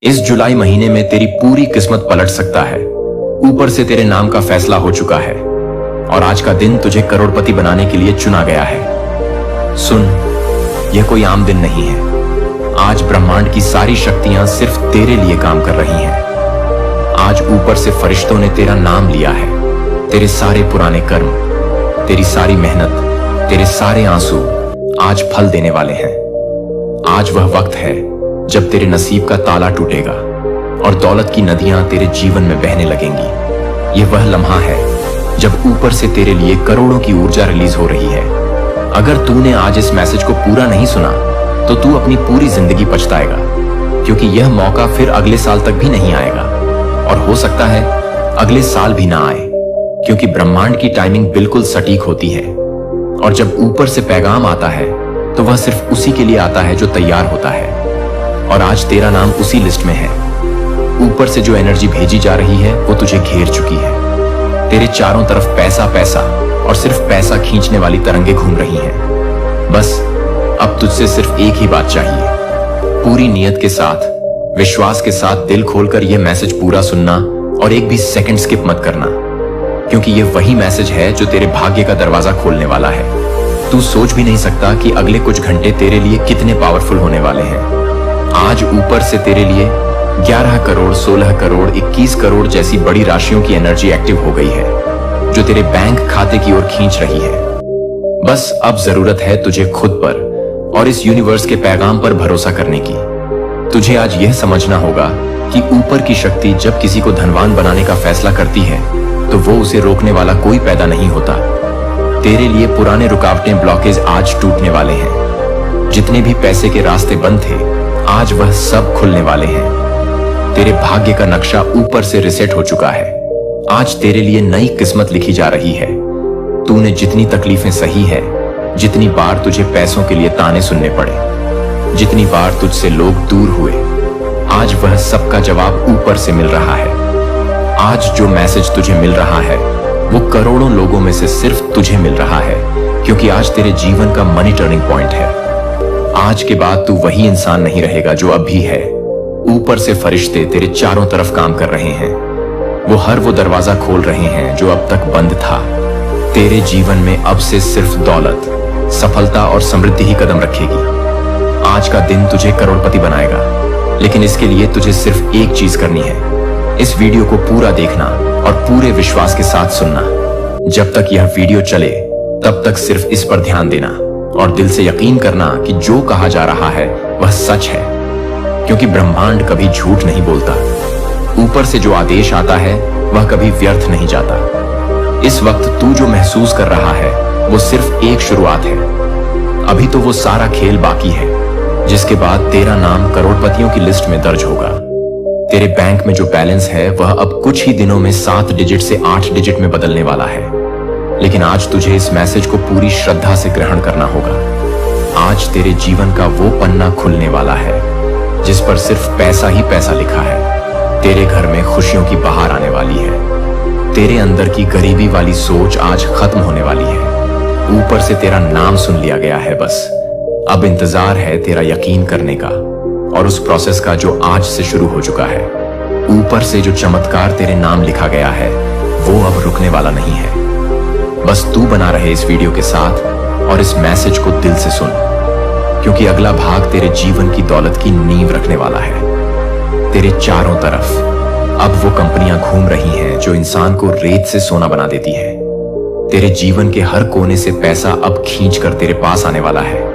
इस जुलाई महीने में तेरी पूरी किस्मत पलट सकता है। ऊपर से तेरे नाम का फैसला हो चुका है और आज का दिन तुझे करोड़पति बनाने के लिए चुना गया है। सुन, यह कोई आम दिन नहीं है। आज ब्रह्मांड की सारी शक्तियां सिर्फ तेरे लिए काम कर रही हैं। आज ऊपर से फरिश्तों ने तेरा नाम लिया है। तेरे सारे पुराने कर्म, तेरी सारी मेहनत, तेरे सारे आंसू आज फल देने वाले हैं। आज वह वक्त है जब तेरे नसीब का ताला टूटेगा और दौलत की नदियां तेरे जीवन में बहने लगेंगी। यह वह लम्हा है जब ऊपर से तेरे लिए करोड़ों की ऊर्जा रिलीज हो रही है। अगर तूने आज इस मैसेज को पूरा नहीं सुना तो तू अपनी पूरी जिंदगी पछताएगा, क्योंकि यह मौका फिर अगले साल तक भी नहीं आएगा और हो सकता है अगले साल भी ना आए, क्योंकि ब्रह्मांड की टाइमिंग बिल्कुल सटीक होती है। और जब ऊपर से पैगाम आता है तो वह सिर्फ उसी के लिए आता है जो तैयार होता है। और आज तेरा नाम उसी लिस्ट में है। ऊपर से जो एनर्जी भेजी जा रही है वो तुझे घेर चुकी है। तेरे चारों तरफ पैसा पैसा और सिर्फ पैसा खींचने वाली तरंगे घूम रही हैं। बस अब तुझसे सिर्फ एक ही बात चाहिए। पूरी नियत के साथ, विश्वास के साथ दिल खोलकर यह मैसेज पूरा सुनना और एक भी सेकंड स्किप मत करना, क्योंकि यह वही मैसेज है जो तेरे भाग्य का दरवाजा खोलने वाला है। तू सोच भी नहीं सकता कि अगले कुछ घंटे तेरे लिए कितने पावरफुल होने वाले हैं। आज ऊपर से तेरे लिए 11 करोड़, 16 करोड़, 21 करोड़ जैसी बड़ी राशियों की एनर्जी एक्टिव हो गई है, जो तेरे बैंक खाते की ओर खींच रही है। बस अब जरूरत है तुझे खुद पर और इस यूनिवर्स के पैगाम पर भरोसा करने की। तुझे आज यह समझना होगा कि ऊपर की शक्ति जब किसी को धनवान बनाने का फैसला करती है तो वो उसे रोकने वाला कोई पैदा नहीं होता। तेरे लिए पुराने रुकावटें, ब्लॉकेज आज टूटने वाले हैं। जितने भी पैसे के रास्ते बंद थे, आज वह सब खुलने वाले हैं। तेरे भाग्य का नक्शा ऊपर से रिसेट हो चुका है। आज तेरे लिए नई किस्मत लिखी जा रही है। तूने जितनी तकलीफें सही है, जितनी बार तुझे पैसों के लिए ताने सुनने पड़े, जितनी बार तुझसे लोग दूर हुए, आज वह सबका जवाब ऊपर से मिल रहा है। आज जो मैसेज तुझे मिल रहा है वो करोड़ों लोगों में से सिर्फ तुझे मिल रहा है, क्योंकि आज तेरे जीवन का मनी टर्निंग पॉइंट है। आज के बाद तू वही इंसान नहीं रहेगा जो अभी है। ऊपर से फरिश्ते तेरे चारों तरफ काम कर रहे हैं। वो दरवाजा खोल रहे हैं जो अब तक बंद था। तेरे जीवन में अब से सिर्फ दौलत, सफलता और समृद्धि ही कदम रखेगी। आज का दिन तुझे करोड़पति बनाएगा, लेकिन इसके लिए तुझे सिर्फ एक चीज करनी है। इस वीडियो को पूरा देखना और पूरे विश्वास के साथ सुनना। जब तक यह वीडियो चले तब तक सिर्फ इस पर ध्यान देना और दिल से यकीन करना कि जो कहा जा रहा है वह सच है, क्योंकि ब्रह्मांड कभी झूठ नहीं बोलता। ऊपर से जो आदेश आता है वह कभी व्यर्थ नहीं जाता। इस वक्त तू जो महसूस कर रहा है वो सिर्फ एक शुरुआत है। अभी तो वो सारा खेल बाकी है, जिसके बाद तेरा नाम करोड़पतियों की लिस्ट में दर्ज होगा। तेरे बैंक में जो बैलेंस है वह अब कुछ ही दिनों में 7 डिजिट से 8 डिजिट में बदलने वाला है। लेकिन आज तुझे इस मैसेज को पूरी श्रद्धा से ग्रहण करना होगा। आज तेरे जीवन का वो पन्ना खुलने वाला है जिस पर सिर्फ पैसा ही पैसा लिखा है। तेरे घर में खुशियों की बहार आने वाली है। तेरे अंदर की गरीबी वाली सोच आज खत्म होने वाली है। ऊपर से तेरा नाम सुन लिया गया है। बस अब इंतजार है तेरा यकीन करने का और उस प्रोसेस का जो आज से शुरू हो चुका है। ऊपर से जो चमत्कार तेरे नाम लिखा गया है वो अब रुकने वाला नहीं है। बस तू बना रहे इस वीडियो के साथ और इस मैसेज को दिल से सुन, क्योंकि अगला भाग तेरे जीवन की दौलत की नींव रखने वाला है। तेरे चारों तरफ अब वो कंपनियां घूम रही हैं जो इंसान को रेत से सोना बना देती है। तेरे जीवन के हर कोने से पैसा अब खींचकर तेरे पास आने वाला है।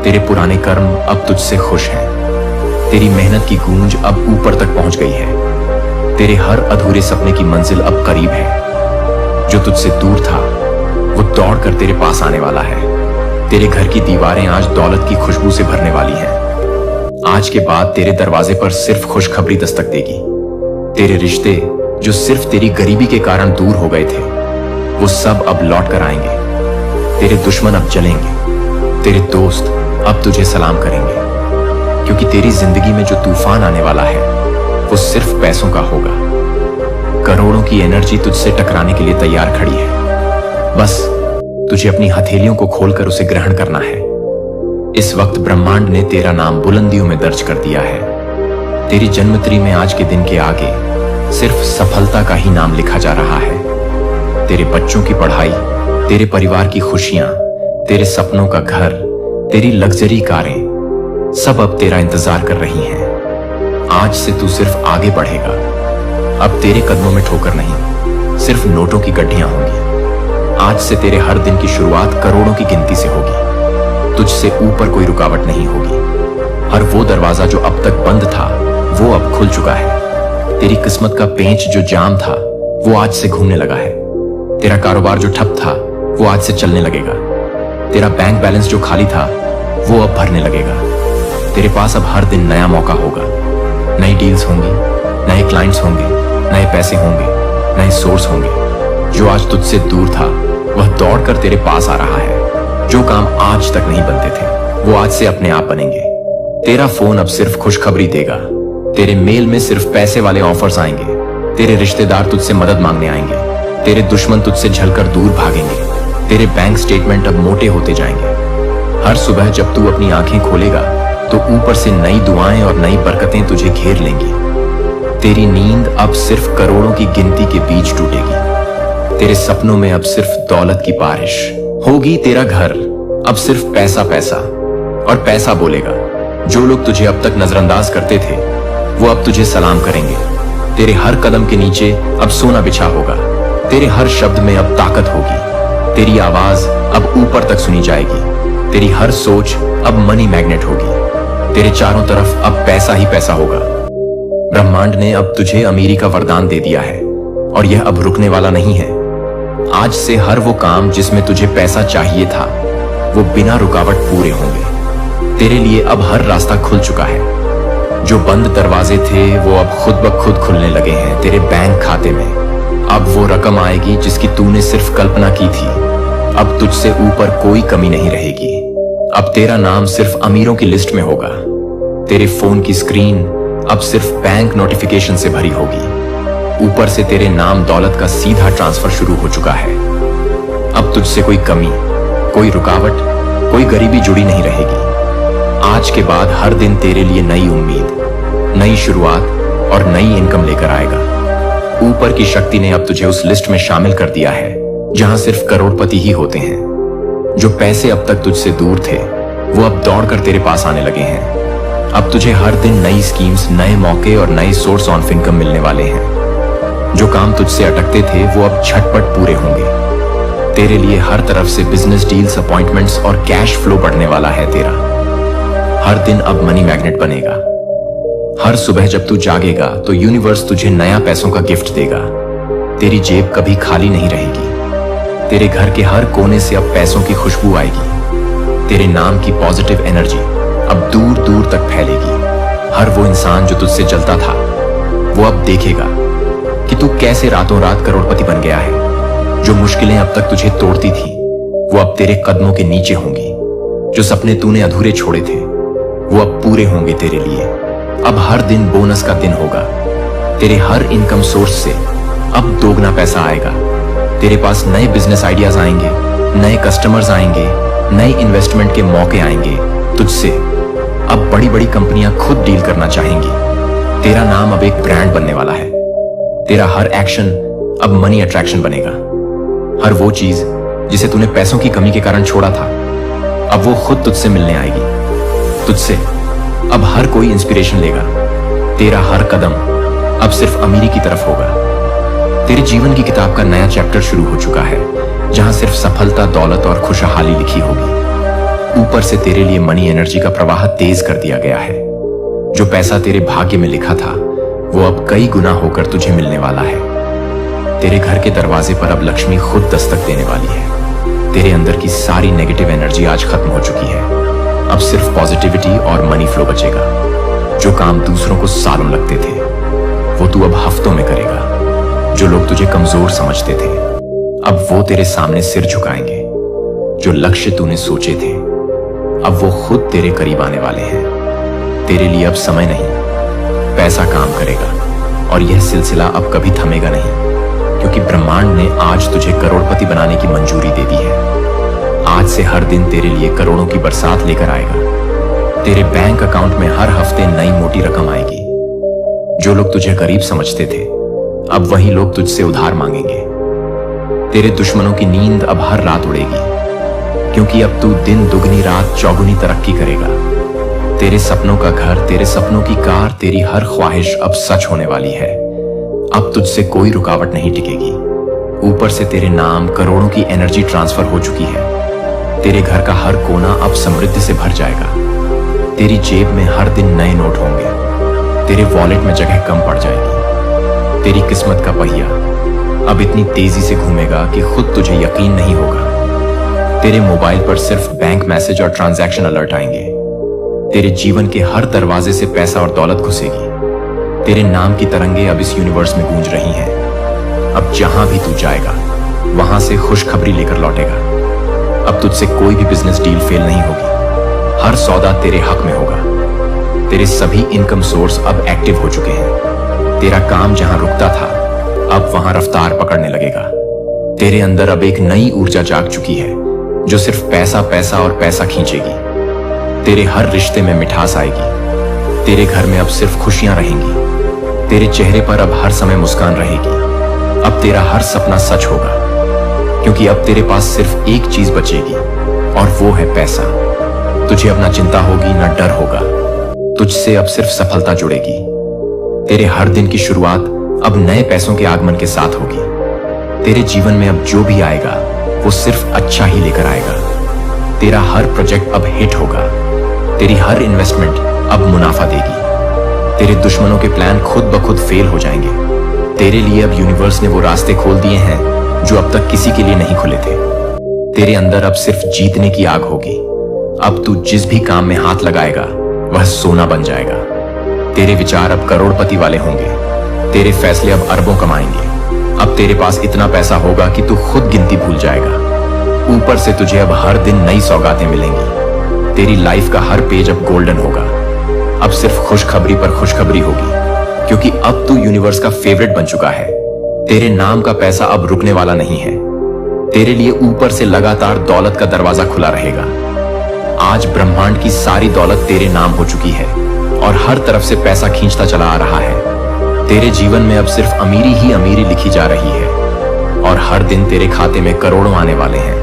तेरे पुराने कर्म अब तुझसे खुश हैं। तेरी मेहनत की गूंज अब ऊपर तक पहुंच गई है। तेरे हर अधूरे सपने की मंजिल अब करीब है। जो तुझसे दूर था वो दौड़कर तेरे पास आने वाला है। तेरे घर की दीवारें आज दौलत की खुशबू से भरने वाली हैं। आज के बाद तेरे दरवाजे पर सिर्फ खुशखबरी दस्तक देगी। तेरे रिश्ते जो सिर्फ तेरी गरीबी के कारण दूर हो गए थे वो सब अब लौट कर आएंगे। तेरे दुश्मन अब जलेंगे। तेरे दोस्त अब तुझे सलाम करेंगे, क्योंकि तेरी जिंदगी में जो तूफान आने वाला है वो सिर्फ पैसों का होगा। करोड़ों की एनर्जी तुझसे टकराने के लिए तैयार खड़ी है। बस तुझे अपनी हथेलियों को खोलकर उसे ग्रहण करना है। इस वक्त ब्रह्मांड ने तेरा नाम बुलंदियों में दर्ज कर दिया है। तेरी जन्मतिथि में आज के दिन के आगे सिर्फ सफलता का ही नाम लिखा जा रहा है। तेरे बच्चों की पढ़ाई, तेरे परिवार की खुशियां, तेरे सपनों का घर, तेरी लग्जरी कारें, सब अब तेरा इंतजार कर रही हैं। आज से तू सिर्फ आगे बढ़ेगा। अब तेरे कदमों में ठोकर नहीं, सिर्फ नोटों की गड्ढियां होंगी। आज से तेरे हर दिन की शुरुआत करोड़ों की गिनती से होगी। तुझसे ऊपर कोई रुकावट नहीं होगी। हर वो दरवाजा जो अब तक बंद था, वो अब खुल चुका है। तेरी किस्मत का पेंच जो जाम था, वो आज से घूमने लगा है। तेरा कारोबार जो ठप था, वो आज से चलने लगेगा। तेरा बैंक बैलेंस जो खाली था, वो अब भरने लगेगा। तेरे पास अब हर दिन नया मौका होगा। नई डील्स होंगी, नए क्लाइंट्स होंगे, नए पैसे होंगे, नए सोर्स होंगे। जो आज तुझसे दूर था, वह दौड़कर तेरे पास आ रहा है। जो काम आज तक नहीं बनते थे, वो आज से अपने आप बनेंगे। तेरा फोन अब सिर्फ खुशखबरी देगा। तेरे मेल में सिर्फ पैसे वाले ऑफर्स आएंगे। तेरे रिश्तेदार तुझसे मदद मांगने आएंगे। तेरे दुश्मन तुझसे झलकर दूर भागेंगे। तेरे बैंक स्टेटमेंट अब मोटे होते जाएंगे। हर सुबह जब तू अपनी आंखें खोलेगा, तो ऊपर से नई दुआएं और नई बरकतें तुझे घेर लेंगी। तेरी नींद अब सिर्फ करोड़ों की गिनती के बीच टूटेगी। तेरे सपनों में अब सिर्फ दौलत की बारिश होगी। तेरा घर अब सिर्फ पैसा पैसा और पैसा बोलेगा। जो लोग तुझे अब तक नजरअंदाज करते थे, वो अब तुझे सलाम करेंगे। तेरे हर कदम के नीचे अब सोना बिछा होगा। तेरे हर शब्द में अब ताकत होगी। तेरी आवाज अब ऊपर तक सुनी जाएगी। तेरी हर सोच अब मनी मैग्नेट होगी। तेरे चारों तरफ अब पैसा ही पैसा होगा। ब्रह्मांड ने अब तुझे अमीरी का वरदान दे दिया है, और यह अब रुकने वाला नहीं है। आज से हर वो काम जिसमें तुझे पैसा चाहिए था, वो बिना रुकावट पूरे होंगे। तेरे लिए अब हर रास्ता खुल चुका है। जो बंद दरवाजे थे, वो अब खुद ब खुद खुलने लगे हैं। तेरे बैंक खाते में अब वो रकम आएगी जिसकी तूने सिर्फ कल्पना की थी। अब तुझसे ऊपर कोई कमी नहीं रहेगी। अब तेरा नाम सिर्फ अमीरों की लिस्ट में होगा। तेरे फोन की स्क्रीन अब सिर्फ बैंक नोटिफिकेशन से भरी होगी। ऊपर से तेरे नाम दौलत का सीधा ट्रांसफर शुरू हो चुका है। अब तुझसे कोई कमी, कोई रुकावट, कोई गरीबी जुड़ी नहीं रहेगी। आज के बाद हर दिन तेरे लिए नई उम्मीद, नई शुरुआत और नई इनकम लेकर आएगा। ऊपर की शक्ति ने अब तुझे उस लिस्ट में शामिल कर दिया है जहां सिर्फ करोड़पति ही होते हैं। जो पैसे अब तक तुझसे दूर थे, वो अब दौड़कर तेरे पास आने लगे हैं। अब तुझे हर दिन नई स्कीम्स, नए मौके और नए सोर्स ऑफ इनकम मिलने वाले हैं। जो काम तुझसे अटकते थे, वो अब झटपट पूरे होंगे। तेरे लिए हर तरफ से बिजनेस डील्स, अपॉइंटमेंट्स और कैश फ्लो बढ़ने वाला है। तेरा हर दिन अब मनी मैग्नेट बनेगा। हर सुबह जब तू जागेगा, तो यूनिवर्स तुझे नया पैसों का गिफ्ट देगा। तेरी जेब कभी खाली नहीं रहेगी। तेरे घर के हर कोने से अब पैसों की खुशबू आएगी। तेरे नाम की पॉजिटिव एनर्जी अब दूर दूर तक फैलेगी। हर वो इंसान जो तुझसे जलता था, वो अब देखेगा कि तू कैसे रातों रात करोड़पति बन गया है। जो मुश्किलें अब तक तुझे तोड़ती थी, वो अब तेरे कदमों के नीचे होंगी। जो सपने तूने अधूरे छोड़े थे, वो अब पूरे होंगे तेरे लिए। अब हर दिन बोनस का दिन होगा। तेरे हर इनकम सोर्स से अब दोगुना पैसा आएगा। तेरे पास नए बिजनेस आइडियाज आएंगे, नए कस्टमर्स आएंगे, नए इन्वेस्टमेंट के मौके आएंगे। तुझसे अब बड़ी बड़ी कंपनियां खुद डील करना चाहेंगी। तेरा नाम अब एक ब्रांड बनने वाला है। तेरा हर एक्शन अब मनी अट्रैक्शन बनेगा। हर वो चीज जिसे तूने पैसों की कमी के कारण छोड़ा था, अब वो खुद तुझसे मिलने आएगी। तुझसे अब हर कोई इंस्पिरेशन लेगा। तेरा हर कदम अब सिर्फ अमीरी की तरफ होगा। तेरे जीवन की किताब का नया चैप्टर शुरू हो चुका है, जहां सिर्फ सफलता, दौलत और खुशहाली लिखी होगी। ऊपर से तेरे लिए मनी एनर्जी का प्रवाह तेज कर दिया गया है। जो पैसा तेरे भाग्य में लिखा था, वो अब कई गुना होकर तुझे मिलने वाला है। तेरे घर के दरवाजे पर अब लक्ष्मी खुद दस्तक देने वाली है। तेरे अंदर की सारी नेगेटिव एनर्जी आज खत्म हो चुकी है। अब सिर्फ पॉजिटिविटी और मनी फ्लो बचेगा। जो काम दूसरों को सालों लगते थे, वो तू अब हफ्तों में करेगा। जो लोग तुझे कमजोर समझते थे, अब वो तेरे सामने सिर झुकाएंगे। जो लक्ष्य तूने सोचे थे, अब वो खुद तेरे करीब आने वाले हैं। तेरे लिए अब समय नहीं, पैसा काम करेगा। और यह सिलसिला अब कभी थमेगा नहीं, क्योंकि ब्रह्मांड ने आज तुझे करोड़पति बनाने की मंजूरी दे दी है। आज से हर दिन तेरे लिए करोड़ों की बरसात लेकर आएगा। तेरे बैंक अकाउंट में हर हफ्ते नई मोटी रकम आएगी। जो लोग तुझे गरीब समझते थे, अब वही लोग तुझसे उधार मांगेंगे। तेरे दुश्मनों की नींद अब हर रात उड़ेगी, क्योंकि अब तू दिन दुगनी रात चौगुनी तरक्की करेगा। तेरे सपनों का घर, तेरे सपनों की कार, तेरी हर ख्वाहिश अब सच होने वाली है। अब तुझसे कोई रुकावट नहीं टिकेगी। ऊपर से तेरे नाम करोड़ों की एनर्जी ट्रांसफर हो चुकी है। तेरे घर का हर कोना अब समृद्धि से भर जाएगा। तेरी जेब में हर दिन नए नोट होंगे। तेरे वॉलेट में जगह कम पड़ जाएगी। तेरी किस्मत का पहिया अब इतनी तेजी से घूमेगा कि खुद तुझे यकीन नहीं होगा। तेरे मोबाइल पर सिर्फ बैंक मैसेज और ट्रांजैक्शन अलर्ट आएंगे। तेरे जीवन के हर दरवाजे से पैसा और दौलत घुसेगी। तेरे नाम की तरंगे अब इस यूनिवर्स में गूंज रही हैं। अब जहां भी तू जाएगा वहां से खुशखबरी लेकर लौटेगा। अब तुझसे कोई भी बिजनेस डील फेल नहीं होगी। हर सौदा तेरे हक में होगा। तेरे सभी इनकम सोर्स अब एक्टिव हो चुके हैं। तेरा काम जहां रुकता था अब वहां रफ्तार पकड़ने लगेगा। तेरे अंदर अब एक नई ऊर्जा जाग चुकी है जो सिर्फ पैसा पैसा और पैसा खींचेगी। तेरे हर रिश्ते में मिठास आएगी। तेरे घर में अब सिर्फ खुशियां रहेंगी। तेरे चेहरे पर अब हर समय मुस्कान रहेगी। अब तेरा हर सपना सच होगा, क्योंकि अब तेरे पास सिर्फ एक चीज बचेगी और वो है पैसा। तुझे अब ना चिंता होगी ना डर होगा। तुझसे अब सिर्फ सफलता जुड़ेगी। तेरे हर दिन की शुरुआत अब नए पैसों के आगमन के साथ होगी। तेरे जीवन में अब जो भी आएगा वो सिर्फ अच्छा ही लेकर आएगा। तेरा हर प्रोजेक्ट अब हिट होगा। तेरी हर इन्वेस्टमेंट अब मुनाफा देगी। तेरे दुश्मनों के प्लान खुद ब खुद फेल हो जाएंगे। तेरे लिए अब यूनिवर्स ने वो रास्ते खोल दिए हैं जो अब तक किसी के लिए नहीं खुले थे। तेरे अंदर अब सिर्फ जीतने की आग होगी। अब तू जिस भी काम में हाथ लगाएगा वह सोना बन जाएगा। तेरे विचार अब करोड़पति वाले होंगे। तेरे फैसले अब अरबों कमाएंगे। अब तेरे पास इतना पैसा होगा कि तू खुद गिनती भूल जाएगा। ऊपर से तुझे अब हर दिन नई सौगातें मिलेंगी। तेरी लाइफ का हर पेज अब गोल्डन होगा। अब सिर्फ खुशखबरी पर खुशखबरी होगी, क्योंकि अब तू यूनिवर्स का फेवरेट बन चुका है। तेरे नाम का पैसा अब रुकने वाला नहीं है। तेरे लिए ऊपर से लगातार दौलत का दरवाजा खुला रहेगा। आज ब्रह्मांड की सारी दौलत तेरे नाम हो चुकी है और हर तरफ से पैसा खींचता चला आ रहा है। तेरे जीवन में अब सिर्फ अमीरी ही अमीरी लिखी जा रही है और हर दिन तेरे खाते में करोड़ों आने वाले हैं।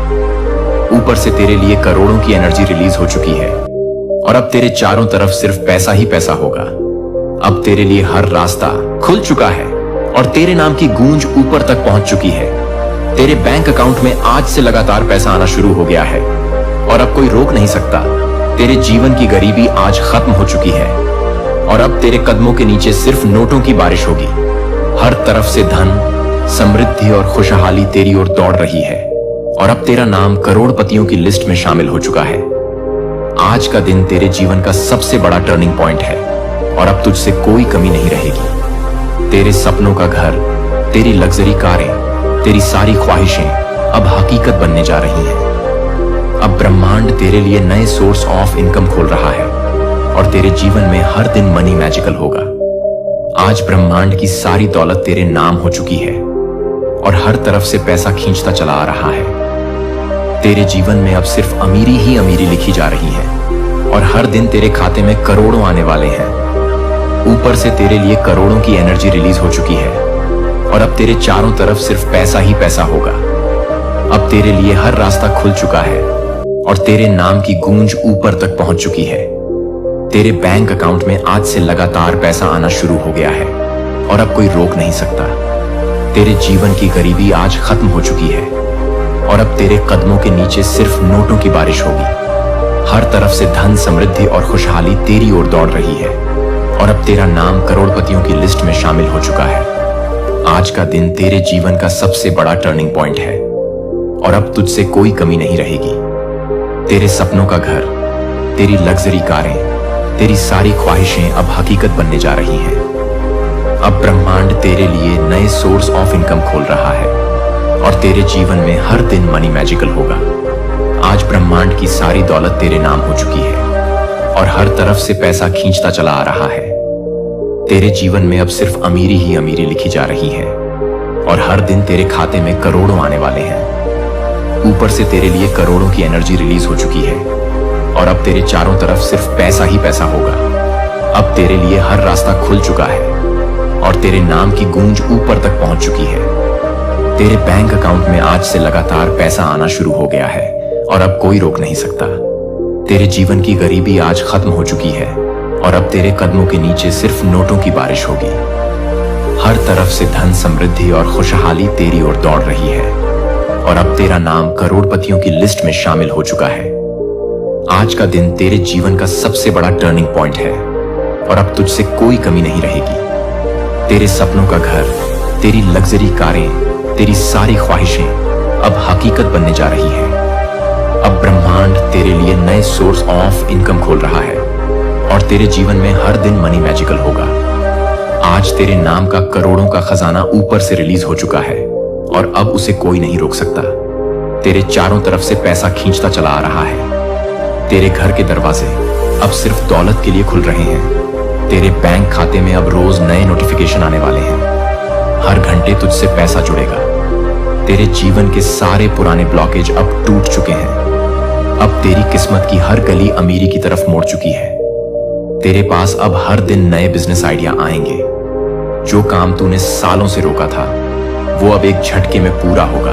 ऊपर से तेरे लिए करोड़ों की एनर्जी रिलीज हो चुकी है और अब तेरे चारों तरफ सिर्फ पैसा ही पैसा होगा। अब तेरे लिए हर रास्ता खुल चुका है और तेरे नाम की गूंज ऊपर तक पहुंच चुकी है। तेरे बैंक अकाउंट में आज से लगातार पैसा आना शुरू हो गया है और अब कोई रोक नहीं सकता। तेरे जीवन की गरीबी आज खत्म हो चुकी है और अब तेरे कदमों के नीचे सिर्फ नोटों की बारिश होगी। हर तरफ से धन, समृद्धि और खुशहाली तेरी ओर दौड़ रही है और अब तेरा नाम करोड़पतियों की लिस्ट में शामिल हो चुका है। आज का दिन तेरे जीवन का सबसे बड़ा टर्निंग पॉइंट है और अब तुझसे कोई कमी नहीं रहेगी। तेरे सपनों का घर, तेरी लग्जरी कारें, तेरी सारी ख्वाहिशें अब हकीकत बनने जा रही हैं। अब ब्रह्मांड तेरे लिए नए सोर्स ऑफ इनकम खोल रहा है और तेरे जीवन में हर दिन मनी मैजिकल होगा। आज ब्रह्मांड की सारी दौलत तेरे नाम हो चुकी है और हर तरफ से पैसा खींचता चला आ रहा है। तेरे जीवन में अब सिर्फ अमीरी ही अमीरी लिखी जा रही है और हर दिन तेरे खाते में करोड़ों आने वाले हैं। ऊपर से तेरे लिए करोड़ों की एनर्जी रिलीज हो चुकी है और अब तेरे चारों तरफ सिर्फ पैसा ही पैसा होगा। अब तेरे लिए हर रास्ता खुल चुका है और तेरे नाम की गूंज ऊपर तक पहुंच चुकी है। तेरे बैंक अकाउंट में आज से लगातार पैसा आना शुरू हो गया है और अब कोई रोक नहीं सकता। तेरे जीवन की गरीबी आज खत्म हो चुकी है और अब तेरे कदमों के नीचे सिर्फ नोटों की बारिश होगी। हर तरफ से धन, समृद्धि और खुशहाली तेरी ओर दौड़ रही है और अब तेरा नाम करोड़पतियों की लिस्ट में शामिल हो चुका है। आज का दिन तेरे जीवन का सबसे बड़ा टर्निंग पॉइंट है और अब तुझसे कोई कमी नहीं रहेगी। तेरे सपनों का घर, तेरी लग्जरी कारें, तेरी सारी ख्वाहिशें अब हकीकत बनने जा रही हैं। अब ब्रह्मांड तेरे लिए नए सोर्स ऑफ इनकम खोल रहा है और तेरे जीवन में हर दिन मनी मैजिकल होगा। आज ब्रह्मांड की सारी दौलत तेरे नाम हो चुकी है और हर तरफ से पैसा खींचता चला आ रहा है। तेरे जीवन में अब सिर्फ अमीरी ही अमीरी लिखी जा रही है और हर दिन तेरे खाते में करोड़ों आने वाले हैं। ऊपर से तेरे लिए करोड़ों की एनर्जी रिलीज हो चुकी है और अब तेरे चारों तरफ सिर्फ पैसा ही पैसा होगा। अब तेरे लिए हर रास्ता खुल चुका है और तेरे नाम की गूंज ऊपर तक पहुंच चुकी है। तेरे बैंक अकाउंट में आज से लगातार पैसा आना शुरू हो गया है और अब कोई रोक नहीं सकता। तेरे जीवन की गरीबी आज खत्म हो चुकी है और अब तेरे कदमों के नीचे सिर्फ नोटों की बारिश होगी। हर तरफ से धन, समृद्धि और खुशहाली तेरी ओर दौड़ रही है और अब तेरा नाम करोड़पतियों की लिस्ट में शामिल हो चुका है। आज का दिन तेरे जीवन का सबसे बड़ा टर्निंग पॉइंट है और अब तुझसे कोई कमी नहीं रहेगी। तेरे सपनों का घर, तेरी लग्जरी कारें, तेरी सारी ख्वाहिशें अब हकीकत बनने जा रही हैं। अब ब्रह्मांड तेरे लिए नए सोर्स ऑफ इनकम खोल रहा है और तेरे जीवन में हर दिन मनी मैजिकल होगा। आज तेरे नाम का करोड़ों का खजाना ऊपर से रिलीज हो चुका है और अब उसे कोई नहीं रोक सकता। तेरे चारों तरफ से पैसा खींचता चला आ रहा है। तेरे घर के दरवाजे अब सिर्फ दौलत के लिए खुल रहे हैं। तेरे बैंक खाते में अब रोज नए नोटिफिकेशन आने वाले हैं। हर घंटे तुझसे पैसा जुड़ेगा। तेरे जीवन के सारे पुराने ब्लॉकेज अब टूट चुके हैं। अब तेरी किस्मत की हर गली अमीरी की तरफ मोड़ चुकी है। तेरे पास अब हर दिन नए बिजनेस आइडिया आएंगे। जो काम तूने सालों से रोका था वो अब एक झटके में पूरा होगा।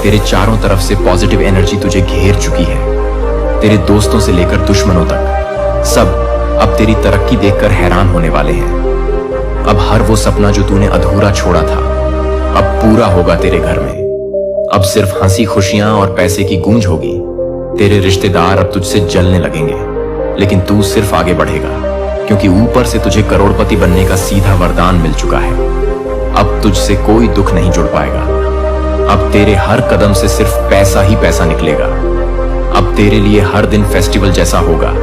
तेरे चारों तरफ से पॉजिटिव एनर्जी तुझे घेर चुकी है। तेरे दोस्तों से लेकर दुश्मनों तक सब अब तेरी तरक्की देखकर हैरान होने वाले हैं। अब हर वो सपना जो तूने अधूरा छोड़ा था अब पूरा होगा तेरे घर में। अब सिर्फ हंसी, खुशियां और पैसे की गूंज होगी। तेरे रिश्तेदार अब तुझसे जलने लगेंगे, लेकिन तू सिर्फ आगे बढ़ेगा क्योंकि ऊपर से तुझे करोड़पति बनने का सीधा वरदान मिल चुका है। अब तुझसे कोई दुख नहीं जुड़ पाएगा। अब तेरे हर कदम से सिर्फ पैसा ही पैसा निकलेगा। अब तेरे लिए हर दिन फेस्टिवल जैसा होगा।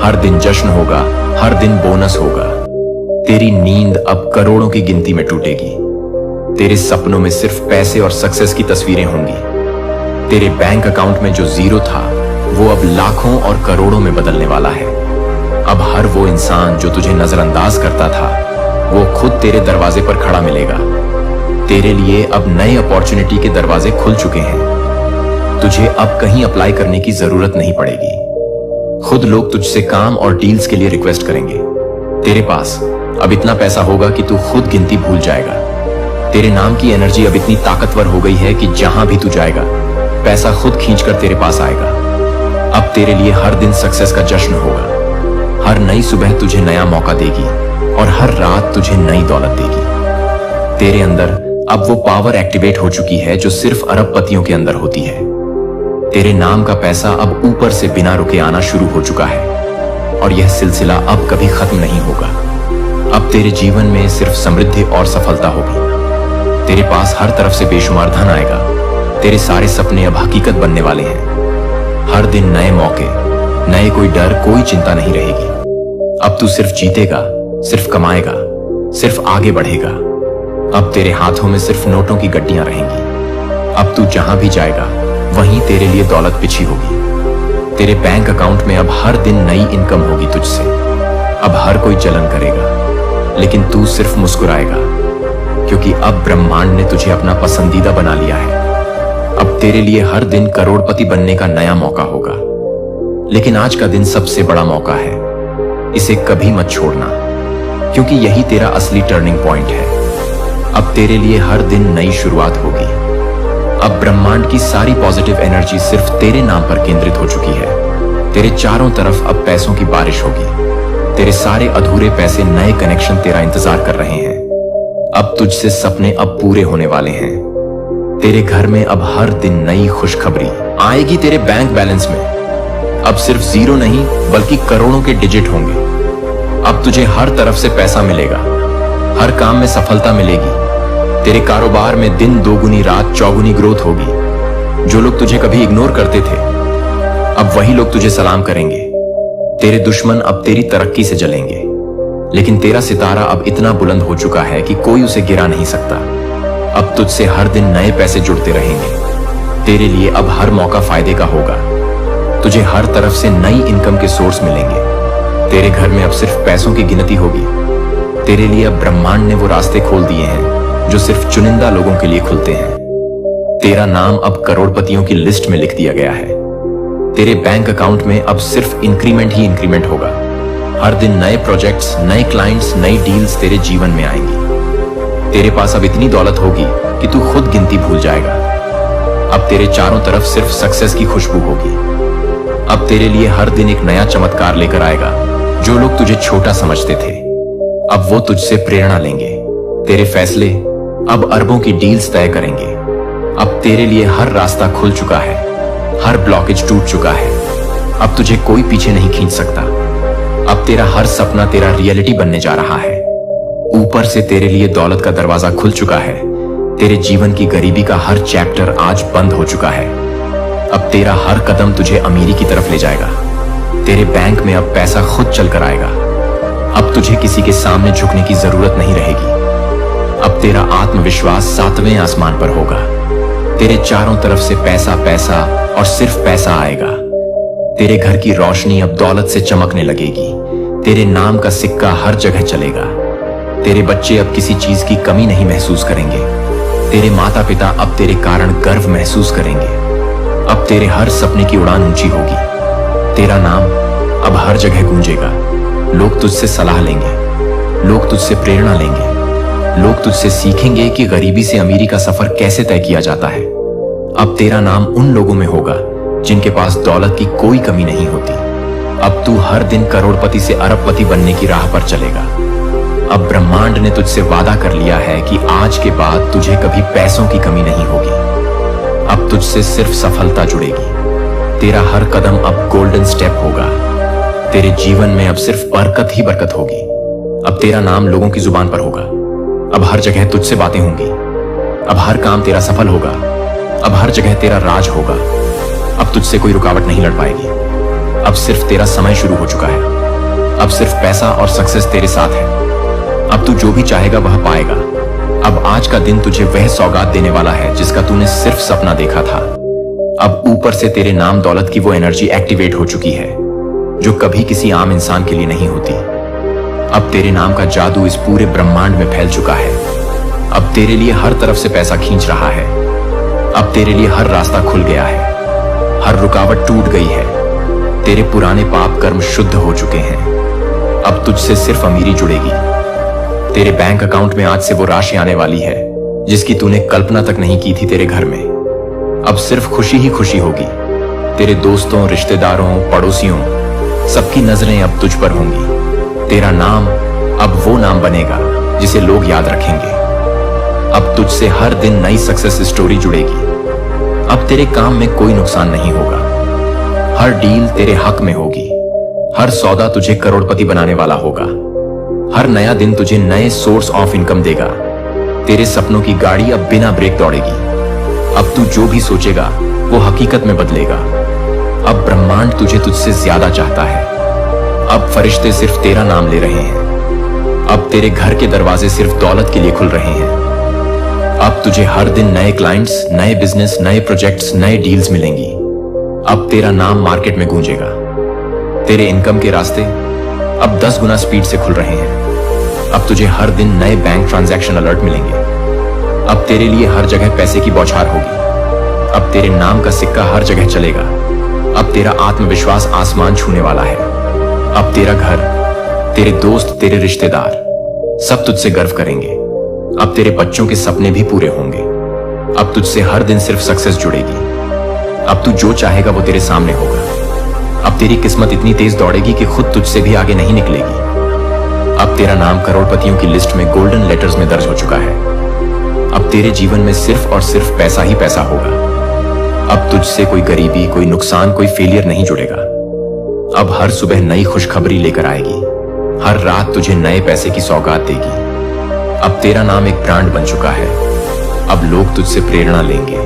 हर दिन जश्न होगा, हर दिन बोनस होगा। तेरी नींद अब करोड़ों की गिनती में टूटेगी। तेरे सपनों में सिर्फ पैसे और सक्सेस की तस्वीरें होंगी। तेरे बैंक अकाउंट में जो जीरो था वो अब लाखों और करोड़ों में बदलने वाला है। अब हर वो इंसान जो तुझे नजरअंदाज करता था वो खुद तेरे दरवाजे पर खड़ा मिलेगा। तेरे लिए अब नए अपॉर्चुनिटी के दरवाजे खुल चुके हैं। तुझे अब कहीं अप्लाई करने की जरूरत नहीं पड़ेगी। खुद लोग तुझसे काम और डील्स के लिए रिक्वेस्ट करेंगे। तेरे पास अब इतना पैसा होगा कि तू खुद गिनती भूल जाएगा। तेरे नाम की एनर्जी अब इतनी ताकतवर हो गई है कि जहां भी तू जाएगा पैसा खुद खींचकर तेरे पास आएगा। अब तेरे लिए हर दिन सक्सेस का जश्न होगा। हर नई सुबह तुझे नया मौका देगी और हर रात तुझे नई दौलत देगी। तेरे अंदर अब वो पावर एक्टिवेट हो चुकी है जो सिर्फ अरबपतियों के अंदर होती है। तेरे नाम का पैसा अब ऊपर से बिना रुके आना शुरू हो चुका है और यह सिलसिला अब कभी खत्म नहीं होगा। अब तेरे जीवन में सिर्फ समृद्धि और सफलता होगी। तेरे पास हर तरफ से बेशुमार धन आएगा। तेरे सारे सपने अब हकीकत बनने वाले हैं। हर दिन नए मौके, नए कोई डर, कोई चिंता नहीं रहेगी। अब तू सिर्फ जीतेगा, सिर्फ कमाएगा, सिर्फ आगे बढ़ेगा। अब तेरे हाथों में सिर्फ नोटों की गड्डियां रहेंगी। अब तू जहां भी जाएगा वहीं तेरे लिए दौलत बिछी होगी। तेरे बैंक अकाउंट में अब हर दिन नई इनकम होगी तुझसे। अब हर कोई जलन करेगा लेकिन तू सिर्फ मुस्कुराएगा क्योंकि अब ब्रह्मांड ने तुझे अपना पसंदीदा बना लिया है। अब तेरे लिए हर दिन करोड़पति बनने का नया मौका होगा। लेकिन आज का दिन सबसे बड़ा मौका है। इसे कभी मत छोड़ना क्योंकि यही तेरा असली टर्निंग पॉइंट है। अब तेरे लिए हर दिन नई शुरुआत होगी। अब ब्रह्मांड की सारी पॉजिटिव एनर्जी सिर्फ तेरे नाम पर केंद्रित हो चुकी है। तेरे चारों तरफ अब पैसों की बारिश होगी। तेरे सारे अधूरे पैसे, नए कनेक्शन तेरा इंतजार कर रहे हैं। अब तुझसे सपने अब पूरे होने वाले हैं। तेरे घर में अब हर दिन नई खुशखबरी आएगी। तेरे बैंक बैलेंस में अब सिर्फ जीरो नहीं बल्कि करोड़ों के डिजिट होंगे। अब तुझे हर तरफ से पैसा मिलेगा। हर काम में सफलता मिलेगी। तेरे कारोबार में दिन दोगुनी रात चौगुनी ग्रोथ होगी। जो लोग तुझे कभी इग्नोर करते थे अब वही लोग तुझे सलाम करेंगे। तेरे दुश्मन अब तेरी तरक्की से जलेंगे लेकिन तेरा सितारा अब इतना बुलंद हो चुका है कि कोई उसे गिरा नहीं सकता। अब तुझसे हर दिन नए पैसे जुड़ते रहेंगे। तेरे लिए अब हर मौका फायदे का होगा। तुझे हर तरफ से नई इनकम के सोर्स मिलेंगे। तेरे घर में अब सिर्फ पैसों की गिनती होगी। तेरे लिए अब ब्रह्मांड ने वो रास्ते खोल दिए हैं जो सिर्फ चुनिंदा लोगों के लिए खुलते हैं। तेरा नाम अब करोड़पतियों की लिस्ट में लिख दिया गया है। तेरे बैंक अकाउंट में अब सिर्फ इंक्रीमेंट ही होगा। हर दिन नए प्रोजेक्ट्स, नए क्लाइंट्स, नई डील्स तेरे जीवन में आएंगी। तेरे पास अब इतनी दौलत होगी कि तू खुद गिनती भूल जाएगा। अब तेरे चारों तरफ सिर्फ सक्सेस की खुशबू होगी। अब तेरे लिए हर दिन एक नया चमत्कार लेकर आएगा। जो लोग तुझे छोटा समझते थे अब वो तुझसे प्रेरणा लेंगे। तेरे फैसले अब अरबों की डील्स तय करेंगे। अब तेरे लिए हर रास्ता खुल चुका है, हर ब्लॉकेज टूट चुका है। अब तुझे कोई पीछे नहीं खींच सकता। अब तेरा हर सपना तेरा रियलिटी बनने जा रहा है। ऊपर से तेरे लिए दौलत का दरवाजा खुल चुका है। तेरे जीवन की गरीबी का हर चैप्टर आज बंद हो चुका है। अब तेरा हर कदम तुझे अमीरी की तरफ ले जाएगा। तेरे बैंक में अब पैसा खुद चल कर आएगा। अब तुझे किसी के सामने झुकने की जरूरत नहीं रहेगी। अब तेरा आत्मविश्वास 7वें आसमान पर होगा। तेरे चारों तरफ से पैसा पैसा और सिर्फ पैसा आएगा। तेरे घर की रोशनी अब दौलत से चमकने लगेगी। तेरे नाम का सिक्का हर जगह चलेगा। तेरे बच्चे अब किसी चीज की कमी नहीं महसूस करेंगे। तेरे माता पिता अब तेरे कारण गर्व महसूस करेंगे। अब तेरे हर सपने की उड़ान ऊंची होगी। तेरा नाम अब हर जगह गूंजेगा। लोग तुझसे सलाह लेंगे, लोग तुझसे प्रेरणा लेंगे, लोग तुझसे सीखेंगे कि गरीबी से अमीरी का सफर कैसे तय किया जाता है। अब तेरा नाम उन लोगों में होगा जिनके पास दौलत की कोई कमी नहीं होती। अब तू हर दिन करोड़पति से अरबपति बनने की राह पर चलेगा। अब ब्रह्मांड ने तुझसे वादा कर लिया है कि आज के बाद तुझे कभी पैसों की कमी नहीं होगी। अब तुझसे सिर्फ सफलता जुड़ेगी। तेरा हर कदम अब गोल्डन स्टेप होगा। तेरे जीवन में अब सिर्फ बरकत ही बरकत होगी। अब तेरा नाम लोगों की जुबान पर होगा। अब हर जगह तुझसे बातें होंगी। अब हर काम तेरा सफल होगा। अब हर जगह तेरा राज होगा। अब तुझसे कोई रुकावट नहीं लड़ पाएगी। अब सिर्फ तेरा समय शुरू हो चुका है। अब सिर्फ पैसा और सक्सेस तेरे साथ है। अब तू जो भी चाहेगा वह पाएगा। अब आज का दिन तुझे वह सौगात देने वाला है जिसका तूने सिर्फ सपना देखा था। अब ऊपर से तेरे नाम दौलत की वो एनर्जी एक्टिवेट हो चुकी है जो कभी किसी आम इंसान के लिए नहीं होती। अब तेरे नाम का जादू इस पूरे ब्रह्मांड में फैल चुका है। अब तेरे लिए हर तरफ से पैसा खींच रहा है। अब तेरे लिए हर रास्ता खुल गया है, हर रुकावट टूट गई है। तेरे पुराने पाप कर्म शुद्ध हो चुके हैं। अब तुझसे सिर्फ अमीरी जुड़ेगी। तेरे बैंक अकाउंट में आज से वो राशि आने वाली है जिसकी तूने कल्पना तक नहीं की थी। तेरे घर में अब सिर्फ खुशी ही खुशी होगी। तेरे दोस्तों, रिश्तेदारों, पड़ोसियों सबकी नजरें अब तुझ पर होंगी। तेरा नाम अब वो नाम बनेगा जिसे लोग याद रखेंगे। अब तुझसे हर दिन नई सक्सेस स्टोरी जुड़ेगी। अब तेरे काम में कोई नुकसान नहीं होगा। हर डील तेरे हक में होगी। हर सौदा तुझे करोड़पति बनाने वाला होगा। हर नया दिन तुझे नए सोर्स ऑफ इनकम देगा। तेरे सपनों की गाड़ी अब बिना ब्रेक दौड़ेगी। अब तू जो भी सोचेगा वो हकीकत में बदलेगा। अब ब्रह्मांड तुझसे ज्यादा चाहता है। अब फरिश्ते सिर्फ तेरा नाम ले रहे हैं। अब तेरे घर के दरवाजे सिर्फ दौलत के लिए खुल रहे हैं। अब तुझे हर दिन नए क्लाइंट्स, नए बिजनेस, नए प्रोजेक्ट्स, नए डील्स मिलेंगी। अब तेरा नाम मार्केट में गूंजेगा। तेरे इनकम के रास्ते अब 10 गुना स्पीड से खुल रहे हैं। अब तुझे हर दिन नए बैंक ट्रांजैक्शन अलर्ट मिलेंगे। अब तेरे लिए हर जगह पैसे की बौछार होगी। अब तेरे नाम का सिक्का हर जगह चलेगा। अब तेरा आत्मविश्वास आसमान छूने वाला है। अब तेरा घर, तेरे दोस्त, तेरे रिश्तेदार सब तुझसे गर्व करेंगे। अब तेरे बच्चों के सपने भी पूरे होंगे। अब तुझसे हर दिन सिर्फ सक्सेस जुड़ेगी। अब तू जो चाहेगा वो तेरे सामने होगा। अब तेरी किस्मत इतनी तेज दौड़ेगी कि खुद तुझसे भी आगे नहीं निकलेगी। अब तेरा नाम करोड़पतियों की लिस्ट में गोल्डन लेटर्स में दर्ज हो चुका है। अब तेरे जीवन में सिर्फ और सिर्फ पैसा ही पैसा होगा। अब तुझसे कोई गरीबी, कोई नुकसान, कोई फेलियर नहीं जुड़ेगा। अब हर सुबह नई खुशखबरी लेकर आएगी। हर रात तुझे नए पैसे की सौगात देगी। अब तेरा नाम एक ब्रांड बन चुका है। अब लोग तुझसे प्रेरणा लेंगे।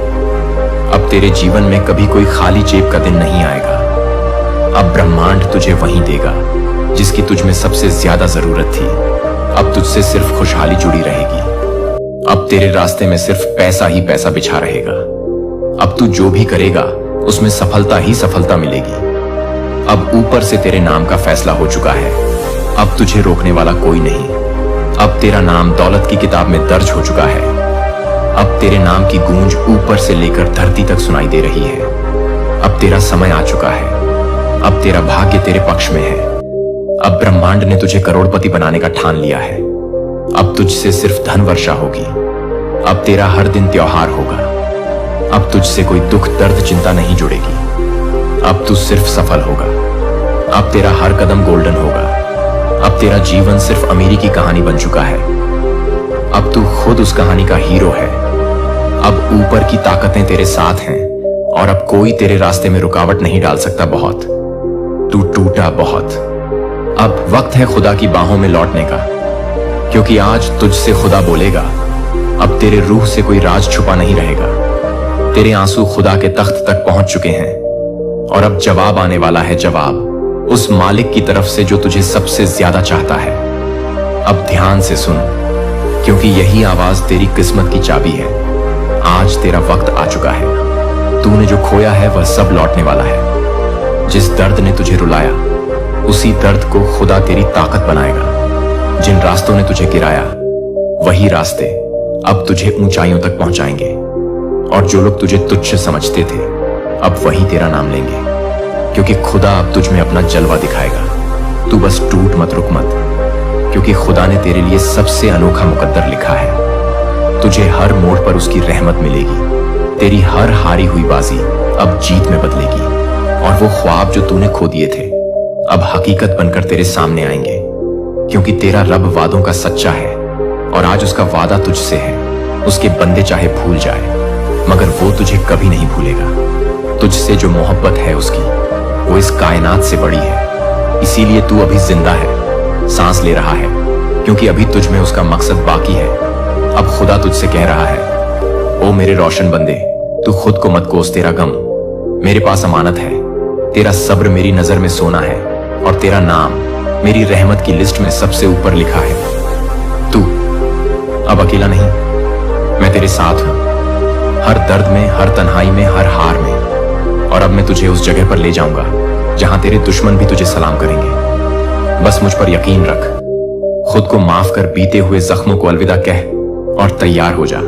अब तेरे जीवन में कभी कोई खाली जेब का दिन नहीं आएगा। अब ब्रह्मांड तुझे वहीं देगा जिसकी तुझ में सबसे ज्यादा जरूरत थी। अब तुझसे सिर्फ खुशहाली जुड़ी रहेगी। अब तेरे रास्ते में सिर्फ पैसा ही पैसा बिछा रहेगा। अब तू जो भी करेगा उसमें सफलता ही सफलता मिलेगी। अब ऊपर से तेरे नाम का फैसला हो चुका है। अब तुझे रोकने वाला कोई नहीं। अब तेरा नाम दौलत की किताब में दर्ज हो चुका है। अब तेरे नाम की गूंज ऊपर से लेकर धरती तक सुनाई दे रही है। अब तेरा समय आ चुका है। अब तेरा भाग्य तेरे पक्ष में है। अब ब्रह्मांड ने तुझे करोड़पति बनाने का ठान लिया है। अब तुझसे सिर्फ धन वर्षा होगी। अब तेरा हर दिन त्योहार होगा। अब तुझसे कोई दुख दर्द चिंता नहीं जुड़ेगी। अब तू सिर्फ सफल होगा। अब तेरा हर कदम गोल्डन होगा। अब तेरा जीवन सिर्फ अमीरी की कहानी बन चुका है। अब तू खुद उस कहानी का हीरो है। अब ऊपर की ताकतें तेरे साथ हैं और अब कोई तेरे रास्ते में रुकावट नहीं डाल सकता। बहुत तू टूटा बहुत। अब वक्त है खुदा की बाहों में लौटने का, क्योंकि आज तुझसे खुदा बोलेगा। अब तेरे रूह से कोई राज छुपा नहीं रहेगा। तेरे आंसू खुदा के तख्त तक पहुंच चुके हैं और अब जवाब आने वाला है। जवाब उस मालिक की तरफ से जो तुझे सबसे ज्यादा चाहता है। अब ध्यान से सुन, क्योंकि यही आवाज तेरी किस्मत की चाबी है। आज तेरा वक्त आ चुका है। तूने जो खोया है वह सब लौटने वाला है। जिस दर्द ने तुझे रुलाया, उसी दर्द को खुदा तेरी ताकत बनाएगा। जिन रास्तों ने तुझे गिराया, वही रास्ते अब तुझे ऊंचाइयों तक पहुंचाएंगे। और जो लोग तुझे तुच्छ समझते थे, अब वही तेरा नाम लेंगे, क्योंकि खुदा अब तुझ में अपना जलवा दिखाएगा। तू बस टूट मत, रुक मत, क्योंकि खुदा ने तेरे लिए सबसे अनोखा मुकद्दर लिखा है। तुझे हर मोड़ पर उसकी रहमत मिलेगी। तेरी हर हारी हुई बाजी अब जीत में बदलेगी और वो ख्वाब जो तूने खो दिए थे अब हकीकत बनकर तेरे सामने आएंगे, क्योंकि तेरा रब वादों का सच्चा है और आज उसका वादा तुझसे है। उसके बंदे चाहे भूल जाए, मगर वो तुझे कभी नहीं भूलेगा। तुझसे जो मोहब्बत है उसकी, वो इस कायनात से बड़ी है। इसीलिए तू अभी जिंदा है, सांस ले रहा है, क्योंकि अभी तुझ में उसका मकसद बाकी है। अब खुदा तुझसे कह रहा है, ओ मेरे रोशन बंदे, तू खुद को मत कोस। तेरा गम मेरे पास अमानत है। तेरा सब्र मेरी नजर में सोना है और तेरा नाम मेरी रहमत की लिस्ट में सबसे ऊपर लिखा है। तू अब अकेला नहीं, मैं तेरे साथ हूं, हर दर्द में, हर तन्हाई में, हर हार में। और अब मैं तुझे उस जगह पर ले जाऊंगा जहां तेरे दुश्मन भी तुझे सलाम करेंगे। बस मुझ पर यकीन रख, खुद को माफ कर, बीते हुए जख्मों को अलविदा कह और तैयार हो जा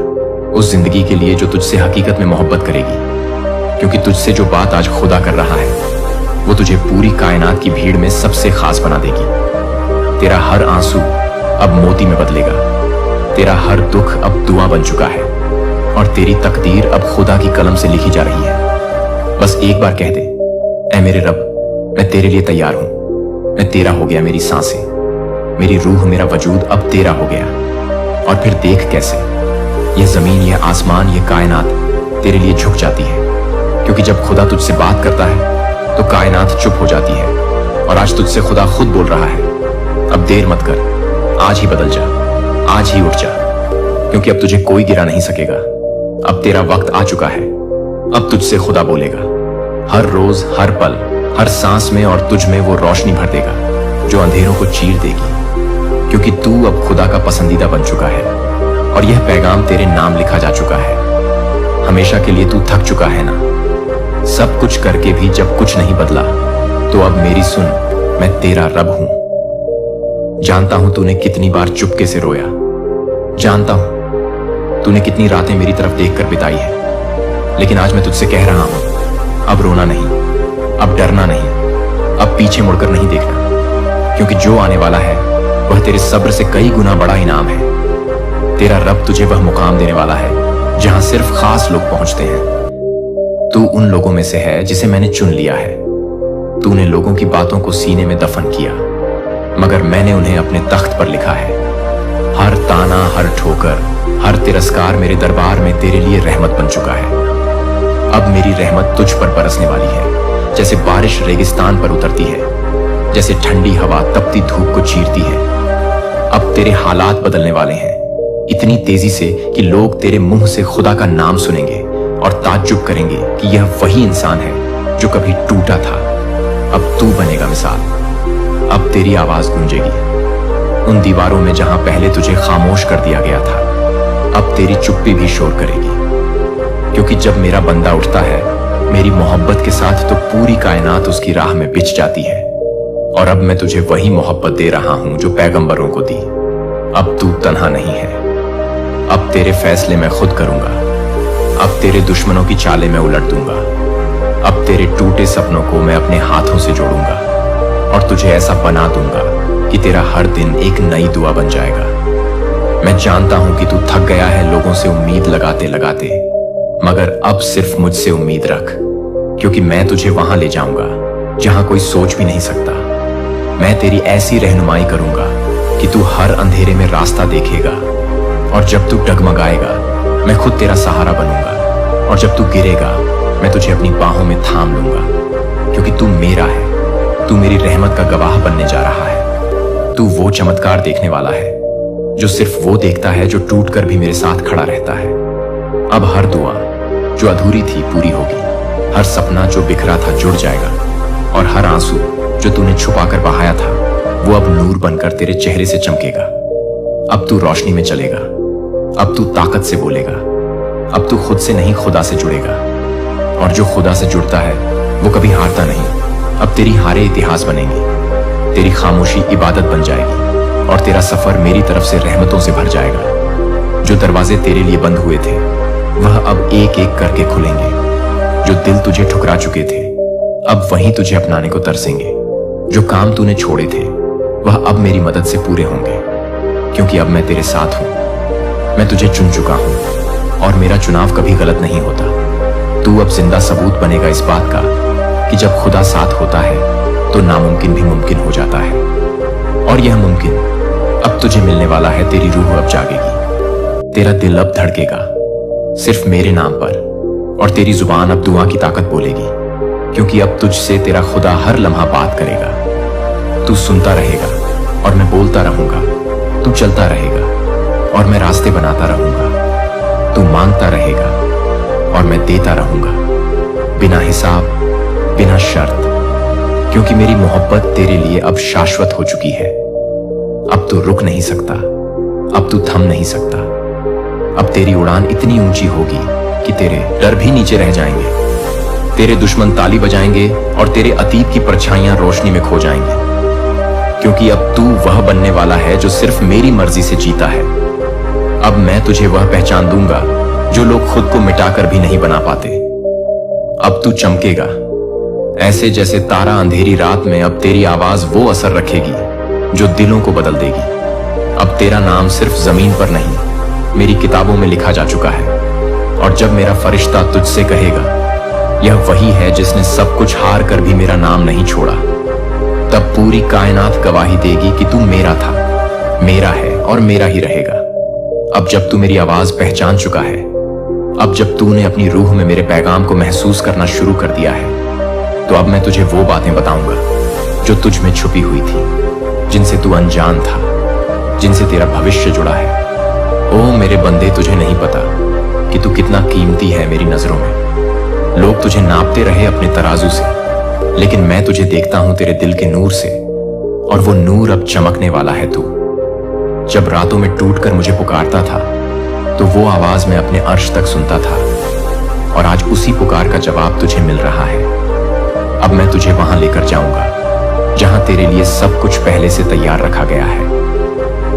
उस जिंदगी के लिए जो तुझसे हकीकत में मोहब्बत करेगी। क्योंकि तुझसे जो बात आज खुदा कर रहा है, वो तुझे पूरी कायनात की भीड़ में सबसे खास बना देगी। तेरा हर आंसू अब मोती में बदलेगा। तेरा हर दुख अब दुआ बन चुका है और तेरी तकदीर अब खुदा की कलम से लिखी जा रही है। बस एक बार कह दे, ऐ मेरे रब, मैं तेरे लिए तैयार हूं। मैं तेरा हो गया। मेरी सांसें, मेरी रूह, मेरा वजूद अब तेरा हो गया। और फिर देख कैसे यह जमीन, यह आसमान, यह कायनात तेरे लिए झुक जाती है, क्योंकि जब खुदा तुझसे बात करता है तो कायनात चुप हो जाती है। और आज तुझसे खुदा खुद बोल रहा है, अब देर मत कर, आज ही बदल जा, आज ही उठ जा, क्योंकि अब तुझे कोई गिरा नहीं सकेगा। अब तेरा वक्त आ चुका है। अब तुझसे खुदा बोलेगा हर रोज, हर पल, हर सांस में, और तुझ में वो रोशनी भर देगा जो अंधेरों को चीर देगी, क्योंकि तू अब खुदा का पसंदीदा बन चुका है और यह पैगाम तेरे नाम लिखा जा चुका है। हमेशा के लिए तू थक चुका है ना? सब कुछ करके भी जब कुछ नहीं बदला, तो अब मेरी सुन, मैं तेरा रब हूं। जानता हूं तूने कितनी बार चुपके से रोया। जानता हूं तूने कितनी रातें मेरी तरफ देखकर बिताई है। लेकिन आज मैं तुझसे कह रहा हूं, अब रोना नहीं, अब डरना नहीं, अब पीछे मुड़कर नहीं देखना, क्योंकि जो आने वाला है वह तेरे सब्र से कई गुना बड़ा इनाम है। तेरा रब तुझे वह मुकाम देने वाला है जहां सिर्फ खास लोग पहुंचते हैं। तू उन लोगों में से है जिसे मैंने चुन लिया है। तूने लोगों की बातों को सीने में दफन किया, मगर मैंने उन्हें अपने तख्त पर लिखा है। हर ताना, हर ठोकर, हर तिरस्कार मेरे दरबार में तेरे लिए रहमत बन चुका है। अब मेरी रहमत तुझ पर बरसने वाली है, जैसे बारिश रेगिस्तान पर उतरती है, जैसे ठंडी हवा तपती धूप को चीरती है। अब तेरे हालात बदलने वाले हैं, इतनी तेजी से कि लोग तेरे मुंह से खुदा का नाम सुनेंगे और ताज्जुब करेंगे कि यह वही इंसान है जो कभी टूटा था। अब तू बनेगा मिसाल। अब तेरी आवाज गूंजेगी उन दीवारों में जहां पहले तुझे खामोश कर दिया गया था। अब तेरी चुप्पी भी शोर करेगी, क्योंकि जब मेरा बंदा उठता है मेरी मोहब्बत के साथ, तो पूरी कायनात उसकी राह में बिछ जाती है। और अब मैं तुझे वही मोहब्बत दे रहा हूं जो पैगंबरों को दी। अब तू तन्हा नहीं है। अब तेरे फैसले मैं खुद करूंगा। अब तेरे दुश्मनों की चालें मैं उलट दूंगा। अब तेरे टूटे सपनों को मैं अपने हाथों से जोड़ूंगा और तुझे ऐसा बना दूंगा कि तेरा हर दिन एक नई दुआ बन जाएगा। मैं जानता हूं कि तू थक गया है लोगों से उम्मीद लगाते लगाते, मगर अब सिर्फ मुझसे उम्मीद रख, क्योंकि मैं तुझे वहां ले जाऊंगा जहां कोई सोच भी नहीं सकता। मैं तेरी ऐसी रहनुमाई करूंगा कि तू हर अंधेरे में रास्ता देखेगा, और जब तू डगमगाएगा मैं खुद तेरा सहारा बनूंगा, और जब तू गिरेगा मैं तुझे अपनी बाहों में थाम लूंगा, क्योंकि तू मेरा है। तू मेरी रहमत का गवाह बनने जा रहा है। तू वो चमत्कार देखने वाला है जो सिर्फ वो देखता है जो टूटकर भी मेरे साथ खड़ा रहता है। अब हर दुआ जो अधूरी थी पूरी होगी, हर सपना जो बिखरा था जुड़ जाएगा, और हर आंसू जो तूने छुपाकर बहाया था वो अब नूर बनकर तेरे चेहरे से चमकेगा। अब तू रोशनी में चलेगा, अब तू ताकत से बोलेगा, अब तू खुद से नहीं खुदा से जुड़ेगा, और जो खुदा से जुड़ता है वो कभी हारता नहीं। अब तेरी हारे इतिहास बनेंगी, तेरी खामोशी इबादत बन जाएगी, और तेरा सफर मेरी तरफ से रहमतों से भर जाएगा। जो दरवाजे तेरे लिए बंद हुए थे वह अब एक एक करके खुलेंगे। जो दिल तुझे ठुकरा चुके थे अब वहीं तुझे अपनाने को तरसेंगे। जो काम तूने छोड़े थे वह अब मेरी मदद से पूरे होंगे, क्योंकि अब मैं तेरे साथ हूं। मैं तुझे चुन चुका हूं, और मेरा चुनाव कभी गलत नहीं होता। तू अब जिंदा सबूत बनेगा इस बात का कि जब खुदा साथ होता है तो नामुमकिन भी मुमकिन हो जाता है। और यह मुमकिन अब तुझे मिलने वाला है। तेरी रूह अब जागेगी, तेरा दिल अब धड़केगा सिर्फ मेरे नाम पर, और तेरी जुबान अब दुआ की ताकत बोलेगी, क्योंकि अब तुझसे तेरा खुदा हर लम्हा बात करेगा। तू सुनता रहेगा और मैं बोलता रहूंगा, तू चलता रहेगा और मैं रास्ते बनाता रहूंगा, तू मांगता रहेगा और मैं देता रहूंगा, बिना हिसाब बिना शर्त, क्योंकि मेरी मोहब्बत तेरे लिए अब शाश्वत हो चुकी है। अब तू रुक नहीं सकता, अब तू थम नहीं सकता। अब तेरी उड़ान इतनी ऊंची होगी कि तेरे डर भी नीचे रह जाएंगे। तेरे दुश्मन ताली बजाएंगे और तेरे अतीत की परछाइयां रोशनी में खो जाएंगी, क्योंकि अब तू वह बनने वाला है जो सिर्फ मेरी मर्जी से जीता है। अब मैं तुझे वह पहचान दूंगा जो लोग खुद को मिटाकर भी नहीं बना पाते। अब तू चमकेगा ऐसे जैसे तारा अंधेरी रात में। अब तेरी आवाज वो असर रखेगी जो दिलों को बदल देगी। अब तेरा नाम सिर्फ जमीन पर नहीं मेरी किताबों में लिखा जा चुका है, और जब मेरा फरिश्ता तुझसे कहेगा यह वही है जिसने सब कुछ हार कर भी मेरा नाम नहीं छोड़ा, तब पूरी कायनात गवाही देगी कि तू मेरा था, मेरा है और मेरा ही रहेगा। अब जब तू मेरी आवाज पहचान चुका है, अब जब तूने अपनी रूह में मेरे पैगाम को महसूस करना शुरू कर दिया है, तो अब मैं तुझे वो बातें बताऊंगा जो तुझ में छुपी हुई थी, जिनसे तू अनजान था, जिनसे तेरा भविष्य जुड़ा है। ओ मेरे बंदे, तुझे नहीं पता कि तू कितना कीमती है मेरी नजरों में। लोग तुझे नापते रहे अपने तराजू से, लेकिन मैं तुझे देखता हूं तेरे दिल के नूर से, और वो नूर अब चमकने वाला है। तू जब रातों में टूटकर मुझे पुकारता था तो वो आवाज मैं अपने अर्श तक सुनता था, और आज उसी पुकार का जवाब तुझे मिल रहा है। अब मैं तुझे वहां लेकर जाऊंगा जहां तेरे लिए सब कुछ पहले से तैयार रखा गया है।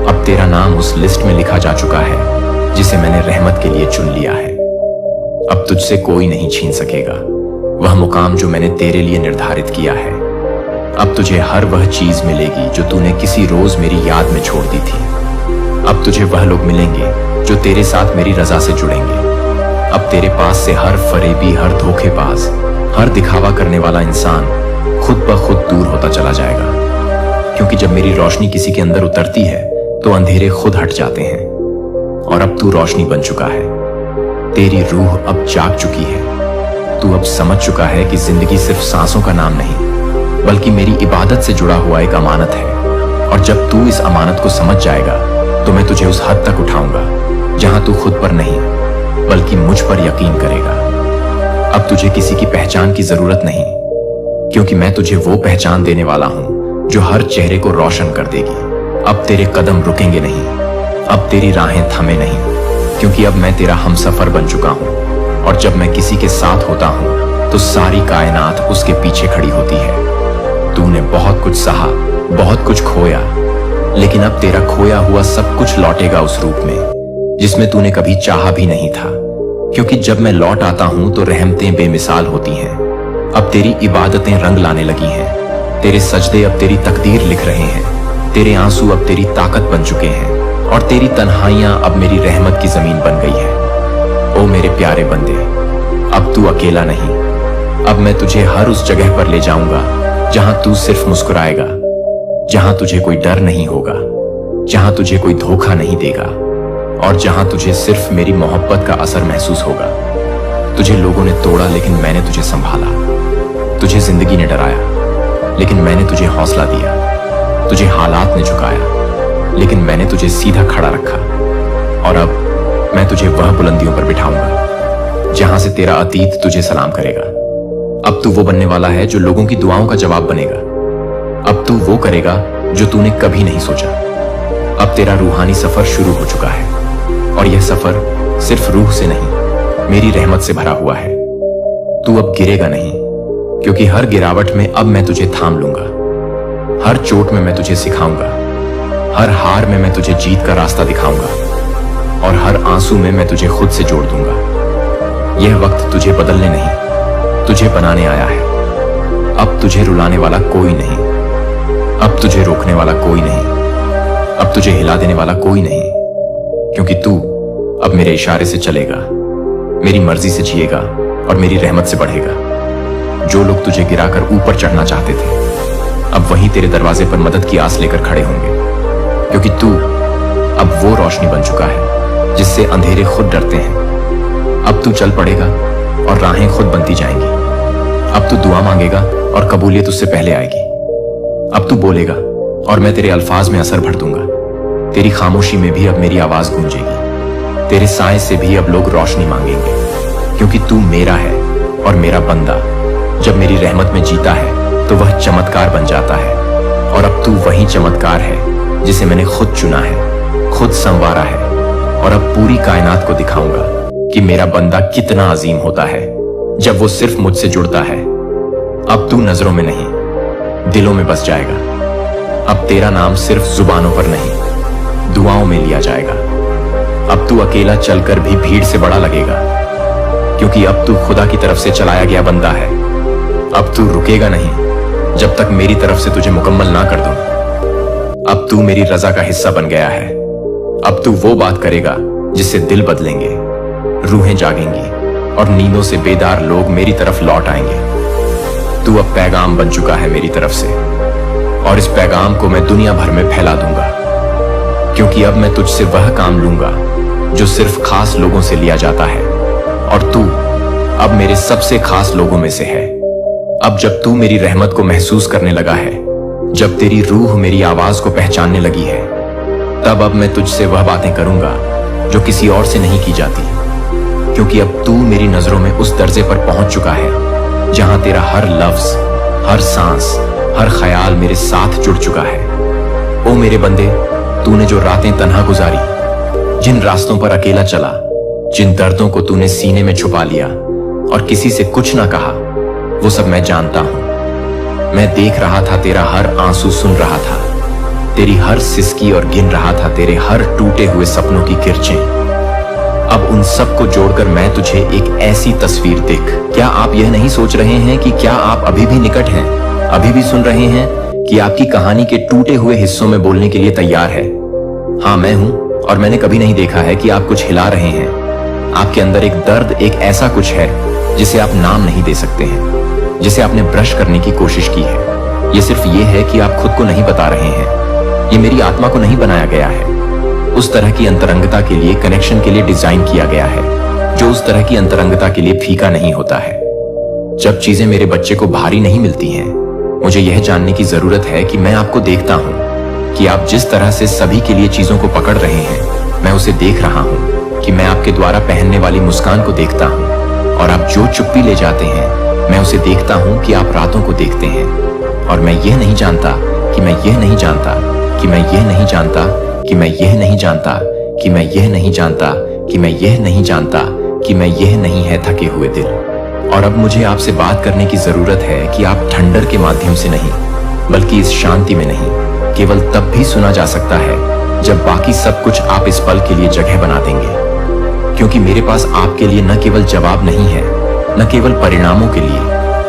अब तेरा नाम उस लिस्ट में लिखा जा चुका है जिसे मैंने रहमत के लिए चुन लिया है। अब तुझसे कोई नहीं छीन सकेगा वह मुकाम जो मैंने तेरे लिए निर्धारित किया है। अब तुझे हर वह चीज मिलेगी जो तूने किसी रोज मेरी याद में छोड़ दी थी। अब तुझे वह लोग मिलेंगे जो तेरे साथ मेरी रजा से जुड़ेंगे। अब तेरे पास से हर फरेबी, हर धोखेबाज, हर दिखावा करने वाला इंसान खुद ब खुद दूर होता चला जाएगा, क्योंकि जब मेरी रोशनी किसी के अंदर उतरती है तो अंधेरे खुद हट जाते हैं। और अब तू रोशनी बन चुका है, तेरी रूह अब जाग चुकी है। तू अब समझ चुका है कि जिंदगी सिर्फ सांसों का नाम नहीं बल्कि मेरी इबादत से जुड़ा हुआ एक अमानत है। और जब तू इस अमानत को समझ जाएगा तो मैं तुझे उस हद तक उठाऊंगा जहां तू खुद पर नहीं बल्कि मुझ पर यकीन करेगा। अब तुझे किसी की पहचान की जरूरत नहीं, क्योंकि मैं तुझे वो पहचान देने वाला हूं जो हर चेहरे को रोशन कर देगी। अब तेरे कदम रुकेंगे नहीं, अब तेरी राहें थमे नहीं, क्योंकि अब मैं तेरा हमसफर बन चुका हूं। और जब मैं किसी के साथ होता हूं तो सारी कायनात उसके पीछे खड़ी होती है। तूने बहुत कुछ सहा, बहुत कुछ खोया, लेकिन अब तेरा खोया हुआ सब कुछ लौटेगा उस रूप में जिसमें तूने कभी चाहा भी नहीं था। क्योंकि जब मैं लौट आता हूं तो रहमतें बेमिसाल होती हैं। अब तेरी इबादतें रंग लाने लगी हैं, तेरे सजदे अब तेरी तकदीर लिख रहे हैं, तेरे आंसू अब तेरी ताकत बन चुके हैं। और तेरी तन्हाइयां अब मेरी रहमत की जमीन बन गई है। ओ मेरे प्यारे बंदे, अब तू अकेला नहीं। अब मैं तुझे हर उस जगह पर ले जाऊंगा जहां तू सिर्फ मुस्कुराएगा, जहां तुझे कोई डर नहीं होगा, जहां तुझे कोई धोखा नहीं देगा और जहां तुझे सिर्फ मेरी मोहब्बत का असर महसूस होगा। तुझे लोगों ने तोड़ा लेकिन मैंने तुझे संभाला। तुझे जिंदगी ने डराया लेकिन मैंने तुझे हौसला दिया। तुझे हालात ने झुकाया लेकिन मैंने तुझे सीधा खड़ा रखा। और अब मैं तुझे वह बुलंदियों पर बिठाऊंगा जहां से तेरा अतीत तुझे सलाम करेगा। अब तू वो बनने वाला है जो लोगों की दुआओं का जवाब बनेगा। अब तू वो करेगा जो तूने कभी नहीं सोचा। अब तेरा रूहानी सफर शुरू हो चुका है और यह सफर सिर्फ रूह से नहीं, मेरी रहमत से भरा हुआ है। तू अब गिरेगा नहीं, क्योंकि हर गिरावट में अब मैं तुझे थाम लूंगा। हर चोट में मैं तुझे सिखाऊंगा, हर हार में मैं तुझे जीत का रास्ता दिखाऊंगा और हर आंसू में मैं तुझे खुद से जोड़ दूंगा। यह वक्त तुझे बदलने नहीं, तुझे बनाने आया है। अब तुझे रुलाने वाला कोई नहीं, अब तुझे रोकने वाला कोई नहीं, अब तुझे हिला देने वाला कोई नहीं, क्योंकि तू अब मेरे इशारे से चलेगा, मेरी मर्जी से जिएगा और मेरी रहमत से बढ़ेगा। जो लोग तुझे गिराकर ऊपर चढ़ना चाहते थे, अब वहीं तेरे दरवाजे पर मदद की आस लेकर खड़े होंगे, क्योंकि तू अब वो रोशनी बन चुका है जिससे अंधेरे खुद डरते हैं। अब तू चल पड़ेगा और राहें खुद बनती जाएंगी। अब तू दुआ मांगेगा और कबूलियत उससे पहले आएगी। अब तू बोलेगा और मैं तेरे अल्फाज में असर भर दूंगा। तेरी खामोशी में भी अब मेरी आवाज गूंजेगी। तेरे साए से भी अब लोग रोशनी मांगेंगे, क्योंकि तू मेरा है और मेरा बंदा जब मेरी रहमत में जीता है तो वह चमत्कार बन जाता है। और अब तू वही चमत्कार है जिसे मैंने खुद चुना है, खुद संवारा है। और अब पूरी कायनात को दिखाऊंगा कि मेरा बंदा कितना अजीम होता है जब वो सिर्फ मुझसे जुड़ता है। अब तू नजरों में नहीं, दिलों में बस जाएगा। अब तेरा नाम सिर्फ जुबानों पर नहीं, दुआओं में लिया जाएगा। अब तू अकेला चलकर भी भीड़ से बड़ा लगेगा, क्योंकि अब तू खुदा की तरफ से चलाया गया बंदा है। अब तू रुकेगा नहीं जब तक मेरी तरफ से तुझे मुकम्मल ना कर दूं। अब तू मेरी रजा का हिस्सा बन गया है। अब तू वो बात करेगा जिससे दिल बदलेंगे, रूहें जागेंगी और नींदों से बेदार लोग मेरी तरफ लौट आएंगे। तू अब पैगाम बन चुका है मेरी तरफ से, और इस पैगाम को मैं दुनिया भर में फैला दूंगा, क्योंकि अब मैं तुझसे वह काम लूंगा जो सिर्फ खास लोगों से लिया जाता है, और तू अब मेरे सबसे खास लोगों में से है। अब जब तू मेरी रहमत को महसूस करने लगा है, जब तेरी रूह मेरी आवाज को पहचानने लगी है, तब अब मैं तुझसे वह बातें करूंगा जो किसी और से नहीं की जाती, क्योंकि अब तू मेरी नजरों में उस दर्जे पर पहुंच चुका है जहां तेरा हर लफ्ज, हर सांस, हर ख्याल मेरे साथ जुड़ चुका है। ओ मेरे बंदे, तूने जो रातें तन्हा गुजारी, जिन रास्तों पर अकेला चला, जिन दर्दों को तूने सीने में छुपा लिया और किसी से कुछ ना कहा, वो सब मैं जानता हूं। मैं देख रहा था तेरा हर आंसू, सुन रहा था तेरी हर सिसकी और गिन रहा था तेरे हर टूटे हुए सपनों की किरचें। अब उन सब को जोड़कर मैं तुझे एक ऐसी तस्वीर दिख। क्या आप यह नहीं सोच रहे हैं कि क्या आप अभी भी निकट हैं, अभी भी सुन रहे हैं कि आपकी कहानी के टूटे हुए हिस्सों में बोलने के लिए तैयार है? हाँ, मैं हूं, और मैंने कभी नहीं देखा है कि आप कुछ हिला रहे हैं। आपके अंदर एक दर्द, एक ऐसा कुछ है जिसे आप नाम नहीं दे सकते हैं, जिसे आपने ब्रश करने की कोशिश की है। ये सिर्फ ये है कि आप खुद को नहीं बता रहे हैं। ये मेरी आत्मा को नहीं बनाया गया है। उस तरह की अंतरंगता के लिए, कनेक्शन के लिए डिजाइन किया गया है जो उस तरह की अंतरंगता के लिए फीका नहीं होता है। जब चीजें मेरे बच्चे को भारी नहीं मिलती हैं, मुझे यह जानने की जरूरत है कि मैं आपको देखता हूं कि आप जिस तरह से सभी के लिए चीजों को पकड़ रहे हैं, मैं उसे देख रहा हूं कि मैं आपके द्वारा पहनने वाली मुस्कान को देखता हूं, और आप जो चुप्पी ले जाते हैं, मैं उसे देखता हूं कि आप रातों को देखते हैं। और मैं यह नहीं जानता कि मैं यह नहीं जानता कि मैं यह नहीं जानता कि मैं यह नहीं जानता कि मैं यह नहीं जानता कि मैं यह नहीं जानता कि मैं यह नहीं है थके हुए दिल। और अब मुझे आपसे बात करने की जरूरत है कि आप ठंडर के माध्यम से नहीं, बल्कि इस शांति में नहीं, केवल तब भी सुना जा सकता है जब बाकी सब कुछ आप इस पल के लिए जगह बना देंगे। क्योंकि मेरे पास आपके लिए न केवल जवाब नहीं है, न केवल परिणामों के लिए,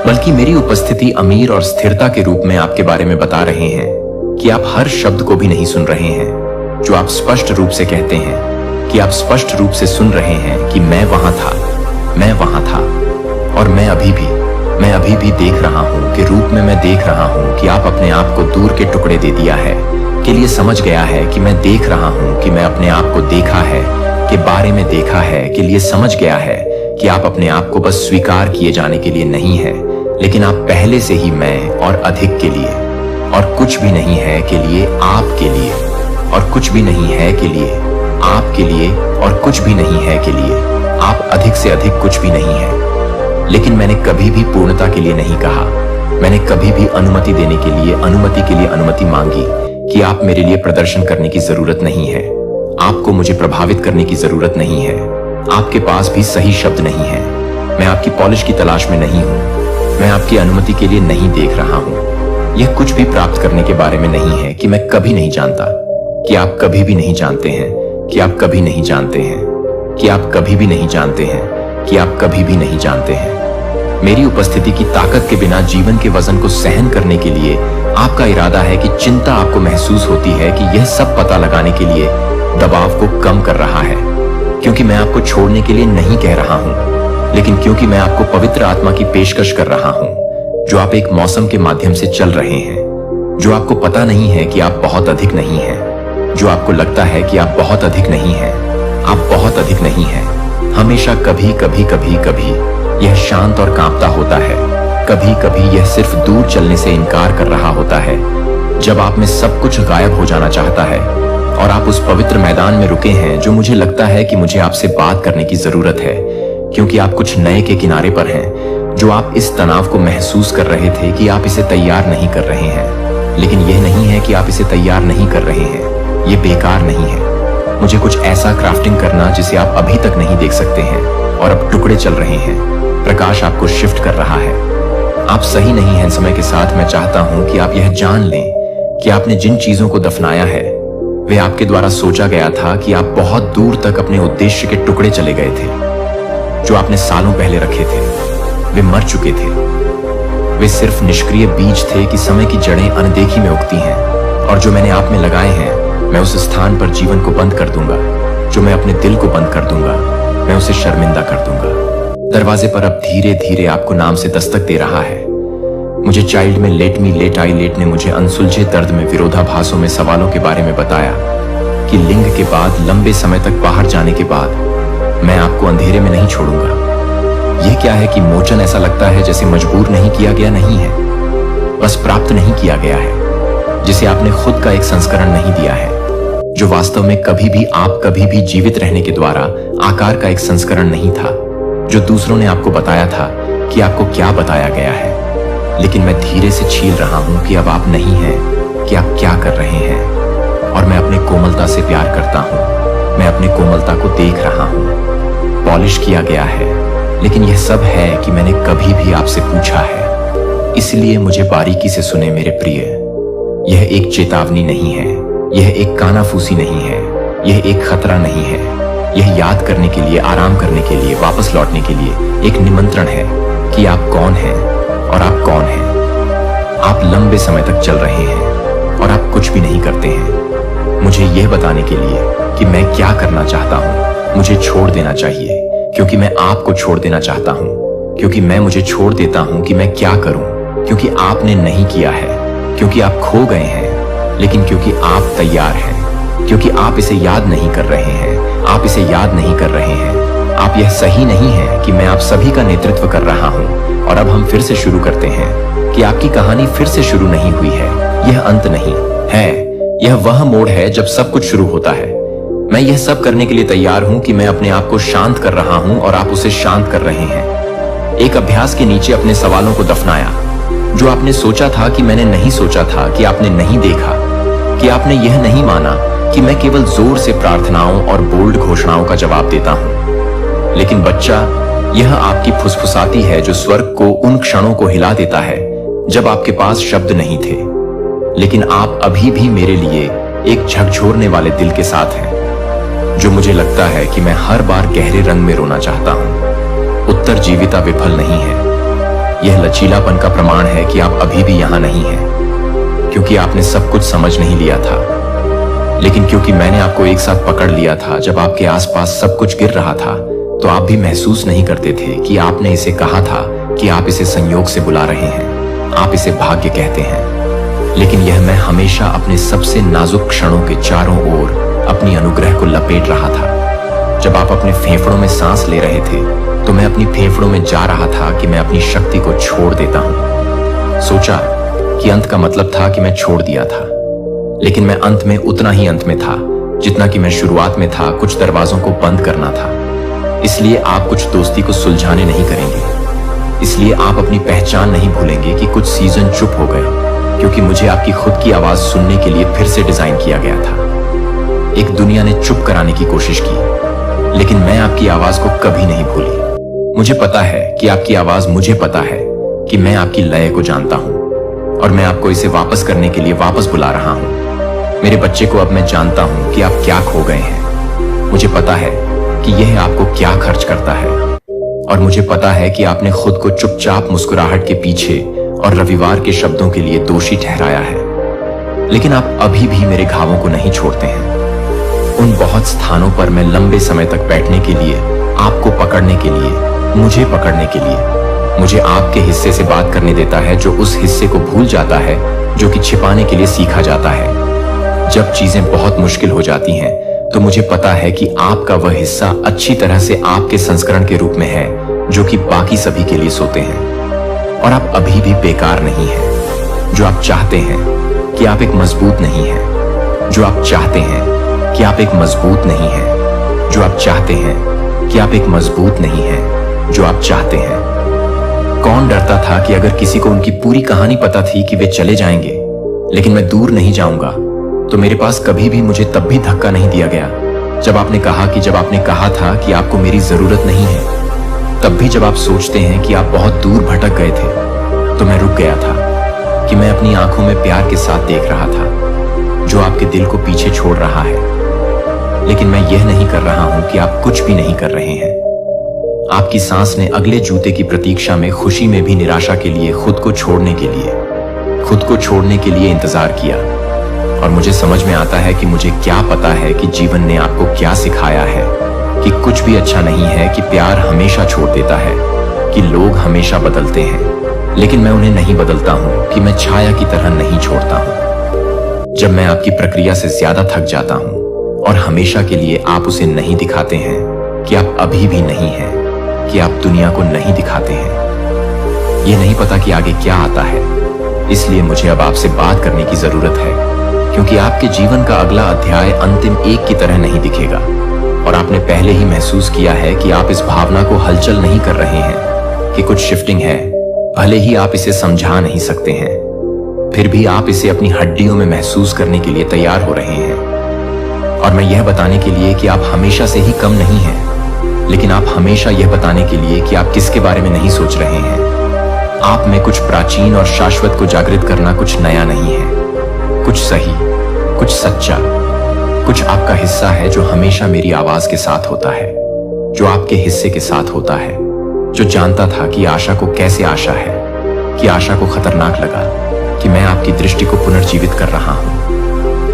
बल्कि मेरी उपस्थिति अमीर और स्थिरता के रूप में आपके बारे में बता रहे हैं कि आप हर शब्द को भी नहीं सुन रहे हैं, जो आप स्पष्ट रूप से कहते हैं कि आप स्पष्ट रूप से सुन रहे हैं कि मैं वहां था और मैं अभी भी देख रहा हूं कि रूप में मैं देख रहा हूं कि आप अपने आप को दूर के टुकड़े दे दिया है के लिए समझ गया है कि मैं देख रहा हूं कि मैं अपने आप को देखा है के बारे में देखा है के लिए समझ गया है कि आप अपने आप को बस स्वीकार किए जाने के लिए नहीं है, लेकिन आप पहले से ही मैं और अधिक के लिए और कुछ भी नहीं है के लिए आपके लिए और कुछ भी नहीं है के लिए आपके लिए और कुछ भी नहीं है के लिए आप अधिक से अधिक कुछ भी नहीं है। लेकिन मैंने कभी भी पूर्णता के लिए नहीं कहा। मैंने कभी भी अनुमति देने के लिए अनुमति मांगी कि आप मेरे लिए प्रदर्शन करने की जरूरत नहीं है, आपको मुझे प्रभावित करने की जरूरत नहीं है, आपके पास भी सही शब्द नहीं है, मैं आपकी पॉलिश की तलाश में नहीं हूं, मैं आपकी अनुमति के लिए नहीं देख रहा हूं। यह कुछ भी प्राप्त करने के बारे में नहीं है कि मैं कभी नहीं जानता, कि आप कभी भी नहीं जानते हैं, कि आप कभी नहीं जानते हैं, कि आप कभी भी नहीं जानते हैं, कि आप कभी भी नहीं जानते हैं। मेरी उपस्थिति की ताकत के बिना जीवन के वजन को सहन करने के लिए आपका इरादा है कि चिंता आपको महसूस होती है कि यह सब पता लगाने के लिए दबाव को कम कर रहा है, क्योंकि मैं आपको छोड़ने के लिए नहीं कह रहा हूं, लेकिन क्योंकि मैं आपको पवित्र आत्मा की पेशकश कर रहा हूं, जो आप एक मौसम के माध्यम से चल रहे हैं, जो आपको पता नहीं है कि आप बहुत अधिक नहीं हैं, जो आपको लगता है कि आप बहुत अधिक नहीं हैं, आप बहुत अधिक नहीं हैं। हमेशा कभी कभी यह शांत और कांपता होता है, कभी कभी यह सिर्फ दूर चलने से इनकार कर रहा होता है, जब आप में सब कुछ गायब हो जाना चाहता है और आप उस पवित्र मैदान में रुके हैं जो मुझे लगता है कि मुझे आपसे बात करने की जरूरत है, क्योंकि आप कुछ नए के किनारे पर हैं, जो आप इस तनाव को महसूस कर रहे थे कि आप इसे तैयार नहीं कर रहे हैं। लेकिन यह नहीं है कि आप इसे तैयार नहीं कर रहे हैं, यह बेकार नहीं है। मुझे कुछ ऐसा क्राफ्टिंग करना जिसे आप अभी तक नहीं देख सकते हैं और अब टुकड़े चल रहे हैं। प्रकाश आपको शिफ्ट कर रहा है। आप सही नहीं हैं। समय के साथ मैं चाहता हूं कि आप यह जान लें कि आपने जिन चीजों को दफनाया है वे आपके द्वारा सोचा गया था कि आप बहुत दूर तक अपने उद्देश्य के टुकड़े चले गए थे। जो आपने सालों पहले रखे थे वे मर चुके थे। वे सिर्फ निष्क्रिय बीज थे कि समय की जड़ें अनदेखी में उगती हैं, और जो मैंने आप में लगाए हैं मैं उस स्थान पर जीवन को बंद कर दूंगा। जो मैं अपने दिल को बंद कर दूंगा मैं उसे शर्मिंदा कर दूंगा। दरवाजे पर अब धीरे धीरे आपको नाम से दस्तक दे रहा है। मुझे चाइल्ड में let me let I let ने मुझे अनसुलझे दर्द में विरोधाभासों में सवालों के बारे में बताया कि लिंग के बाद लंबे समय तक बाहर जाने के बाद मैं आपको अंधेरे में नहीं छोड़ूंगा। यह क्या है कि मोचन ऐसा लगता है जैसे मजबूर नहीं किया गया नहीं है, बस प्राप्त नहीं किया गया है, जिसे आपने खुद का एक संस्करण नहीं दिया है, जो वास्तव में कभी भी जीवित रहने के द्वारा आकार का एक संस्करण नहीं था, जो दूसरों ने आपको बताया था कि आपको क्या बताया गया है। लेकिन मैं धीरे से छील रहा हूं कि अब आप नहीं हैं, कि आप क्या कर रहे हैं, और मैं अपने कोमलता से प्यार करता हूं। मैं अपनी कोमलता को देख रहा हूं। पॉलिश किया गया है, लेकिन यह सब है कि मैंने कभी भी आपसे पूछा है। इसलिए मुझे बारीकी से सुने मेरे प्रिय। यह एक चेतावनी नहीं है, यह एक कानाफूसी नहीं है, यह एक खतरा नहीं है। यह याद करने के लिए, आराम करने के लिए, वापस लौटने के लिए एक निमंत्रण है कि आप कौन हैं और आप कौन हैं। आप लंबे समय तक चल रहे हैं और आप कुछ भी नहीं करते हैं, मुझे यह बताने के लिए कि मैं क्या करना चाहता हूं। मुझे छोड़ देना चाहिए क्योंकि मैं आपको छोड़ देना चाहता हूं, क्योंकि मैं मुझे छोड़ देता हूं कि मैं क्या करूं, क्योंकि आपने नहीं किया है, क्योंकि आप खो गए हैं, लेकिन क्योंकि आप तैयार हैं, क्योंकि आप इसे याद नहीं कर रहे हैं। आप इसे याद नहीं कर रहे हैं। आप यह सही नहीं है कि मैं आप सभी का नेतृत्व कर रहा हूं और अब हम फिर से शुरू करते हैं कि आपकी कहानी फिर से शुरू नहीं हुई है। यह अंत नहीं है, यह वह मोड़ है जब सब कुछ शुरू होता है। मैं यह सब करने के लिए तैयार हूं कि मैं अपने आप को शांत कर रहा हूं और आप उसे शांत कर रहे हैं। एक अभ्यास के नीचे अपने सवालों को दफनाया, जो आपने सोचा था कि मैंने नहीं सोचा था, कि आपने नहीं देखा, कि आपने यह नहीं माना कि मैं केवल जोर से प्रार्थनाओं और बोल्ड घोषणाओं का जवाब देता हूं। लेकिन बच्चा, यह आपकी फुसफुसाती है जो स्वर्ग को उन क्षणों को हिला देता है जब आपके पास शब्द नहीं थे। लेकिन आप अभी भी मेरे लिए एक झकझोरने वाले दिल के साथ हैं, जो मुझे लगता है कि मैं हर बार गहरे रंग में रोना चाहता हूं। उत्तर जीविता विफल नहीं है। यह लचीलापन का प्रमाण है कि आप अभी भी यहां नहीं हैं, क्योंकि आपने सब कुछ समझ नहीं लिया था। लेकिन क्योंकि मैंने आपको एक साथ पकड़ लिया था जब आपके आसपास सब कुछ गिर रहा था, तो आप भी महसूस नहीं करते थे कि आपने इसे कहा था कि आप इसे संयोग से बुला रहे हैं, आप इसे भाग्य कहते हैं। लेकिन यह मैं हमेशा अपने सबसे नाजुक क्षणों के चारों ओर अपनी अनुग्रह को लपेट रहा था। जब आप अपने फेफड़ों में सांस ले रहे थे, तो मैं अपनी फेफड़ों में जा रहा था कि मैं अपनी शक्ति को छोड़ देता हूं। सोचा कि अंत का मतलब था कि मैं छोड़ दिया था, लेकिन मैं अंत में उतना ही अंत में था जितना कि मैं शुरुआत में था। कुछ दरवाजों को बंद करना था। इसलिए आप कुछ दोस्ती को सुलझाने नहीं करेंगे। इसलिए आप अपनी पहचान नहीं भूलेंगे कि कुछ सीजन चुप हो गए, क्योंकि मुझे आपकी खुद की आवाज सुनने के लिए फिर से डिजाइन किया गया था। एक दुनिया ने चुप कराने की कोशिश की, लेकिन मैं आपकी आवाज को कभी नहीं भूली। मुझे पता है कि आपकी आवाज, मुझे पता है कि मैं आपकी लय को जानता हूं, और मैं आपको इसे वापस करने के लिए वापस बुला रहा हूं। मेरे बच्चे को अब मैं जानता हूं कि आप क्या खो गए हैं। मुझे पता है कि यह आपको क्या खर्च करता है, और मुझे पता है कि आपने खुद को चुपचाप मुस्कुराहट के पीछे और रविवार के शब्दों के लिए दोषी ठहराया है। लेकिन आप अभी भी मेरे घावों को नहीं छोड़ते हैं। उन बहुत स्थानों पर मैं लंबे समय तक बैठने के लिए, आपको पकड़ने के लिए, मुझे पकड़ने के लिए, मुझे आपके हिस्से से बात करने देता है जो उस हिस्से को भूल जाता है जो कि छिपाने के लिए सीखा जाता है। जब चीजें बहुत मुश्किल हो जाती हैं, तो मुझे पता है कि आपका वह हिस्सा अच्छी तरह से आपके संस्करण के रूप में है जो कि बाकी सभी के लिए सोते हैं। और आप अभी भी बेकार नहीं हैं। जो आप चाहते हैं कि आप एक मजबूत नहीं हैं। जो आप चाहते हैं कि आप एक मजबूत नहीं हैं। जो आप चाहते हैं कि आप एक मजबूत नहीं हैं। जो आप चाहते हैं। कौन डरता था कि अगर किसी को उनकी पूरी कहानी पता थी कि वे चले जाएंगे, लेकिन मैं दूर नहीं जाऊंगा, तो मेरे पास कभी भी मुझे तब भी धक्का नहीं दिया गया जब आपने कहा था कि आपको मेरी जरूरत नहीं है। तब भी जब आप सोचते हैं कि आप बहुत दूर भटक गए थे, तो मैं रुक गया था कि मैं अपनी आंखों में प्यार के साथ देख रहा था जो आपके दिल को पीछे छोड़ रहा है। लेकिन मैं यह नहीं कर रहा हूं कि आप कुछ भी नहीं कर रहे हैं। आपकी सांस ने अगले जूते की प्रतीक्षा में, खुशी में भी निराशा के लिए, खुद को छोड़ने के लिए इंतजार किया। और मुझे समझ में आता है कि मुझे क्या पता है कि जीवन ने आपको क्या सिखाया है, कि कुछ भी अच्छा नहीं है, कि प्यार हमेशा छोड़ देता है, कि लोग हमेशा बदलते हैं, लेकिन मैं उन्हें नहीं बदलता हूं, कि मैं छाया की तरह नहीं छोड़ता हूं। जब मैं आपकी प्रक्रिया से ज्यादा थक जाता हूं और हमेशा के लिए आप उसे नहीं दिखाते हैं कि आप अभी भी नहीं हैं, कि आप दुनिया को नहीं दिखाते हैं। ये नहीं पता कि आगे क्या आता है, इसलिए मुझे अब आपसे बात करने की जरूरत है, क्योंकि आपके जीवन का अगला अध्याय अंतिम एक की तरह नहीं दिखेगा। और आपने पहले ही महसूस किया है कि आप इस भावना को हलचल नहीं कर रहे हैं कि कुछ शिफ्टिंग है। भले ही आप इसे समझा नहीं सकते हैं, फिर भी आप इसे अपनी हड्डियों में महसूस करने के लिए तैयार हो रहे हैं। और मैं यह बताने के लिए कि आप हमेशा से ही कम नहीं हैं, लेकिन आप हमेशा यह बताने के लिए कि आप किसके बारे में नहीं सोच रहे हैं। आप में कुछ प्राचीन और शाश्वत को जागृत करना कुछ नया नहीं है, कुछ सही, कुछ सच्चा, कुछ आपका हिस्सा है जो हमेशा मेरी आवाज के साथ होता है, जो आपके हिस्से के साथ होता है, जो जानता था कि आशा को कैसे आशा है, कि आशा को खतरनाक लगा, कि मैं आपकी दृष्टि को पुनर्जीवित कर रहा हूं,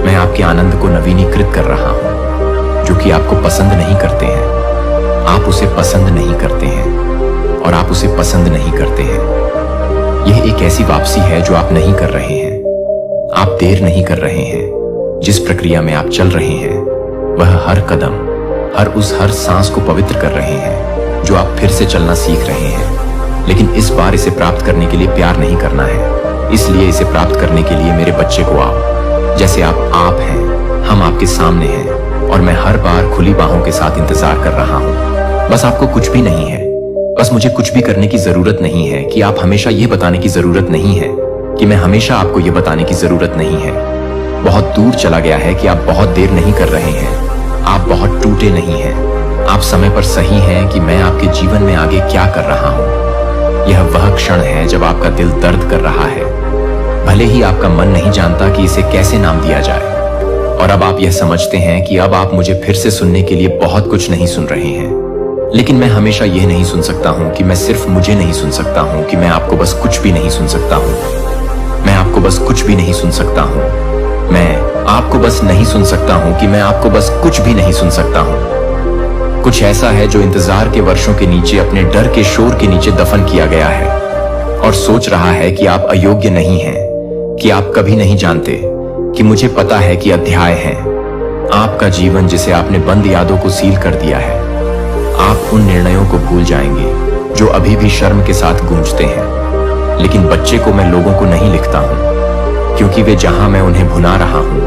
मैं आपके आनंद को नवीनीकृत कर रहा हूं, जो कि आपको पसंद नहीं करते हैं। आप उसे पसंद नहीं करते हैं, और आप उसे पसंद नहीं करते हैं। यह एक ऐसी वापसी है जो आप नहीं कर रहे हैं। आप देर नहीं कर रहे हैं। जिस प्रक्रिया में आप चल रहे हैं, वह हर कदम, हर सांस को पवित्र कर रहे हैं, जो आप फिर से चलना सीख रहे हैं। लेकिन इस बार इसे प्राप्त करने के लिए प्यार नहीं करना है। इसलिए इसे प्राप्त करने के लिए मेरे बच्चे को आओ, जैसे आप हैं, हम आपके सामने हैं, और मैं हर बार खुली बाहों के साथ इंतजार कर रहा हूं। बस आपको कुछ भी नहीं है, बस मुझे कुछ भी करने की जरूरत नहीं है, कि आप हमेशा यह बताने की जरूरत नहीं है, कि मैं हमेशा आपको यह बताने की जरूरत नहीं है। बहुत दूर चला गया है कि आप बहुत देर नहीं कर रहे हैं, आप बहुत टूटे नहीं हैं, आप समय पर सही हैं कि मैं आपके जीवन में आगे क्या कर रहा हूं। यह वह क्षण है जब आपका दिल दर्द कर रहा है, भले ही आपका मन नहीं जानता कि इसे कैसे नाम दिया जाए। और अब आप यह समझते हैं कि अब आप मुझे फिर से सुनने के लिए बहुत कुछ नहीं सुन रहे हैं। लेकिन मैं हमेशा यह नहीं सुन सकता हूं कि मैं सिर्फ मुझे नहीं सुन सकता हूं, कि मैं आपको बस कुछ भी नहीं सुन सकता हूं। मैं आपको बस कुछ भी नहीं सुन सकता हूं। मैं आपको बस नहीं सुन सकता हूं कि मैं आपको बस कुछ भी नहीं सुन सकता हूं। कुछ ऐसा है जो इंतजार के वर्षों के नीचे, अपने डर के शोर के नीचे दफन किया गया है और सोच रहा है कि आप अयोग्य नहीं हैं, कि आप कभी नहीं जानते, कि मुझे पता है कि अध्याय है आपका जीवन जिसे आपने बंद यादों को सील कर दिया है। आप उन निर्णयों को भूल जाएंगे जो अभी भी शर्म के साथ गूंजते हैं। लेकिन बच्चे को मैं लोगों को नहीं लिखता हूं, क्योंकि वे जहां मैं उन्हें भुना रहा हूं,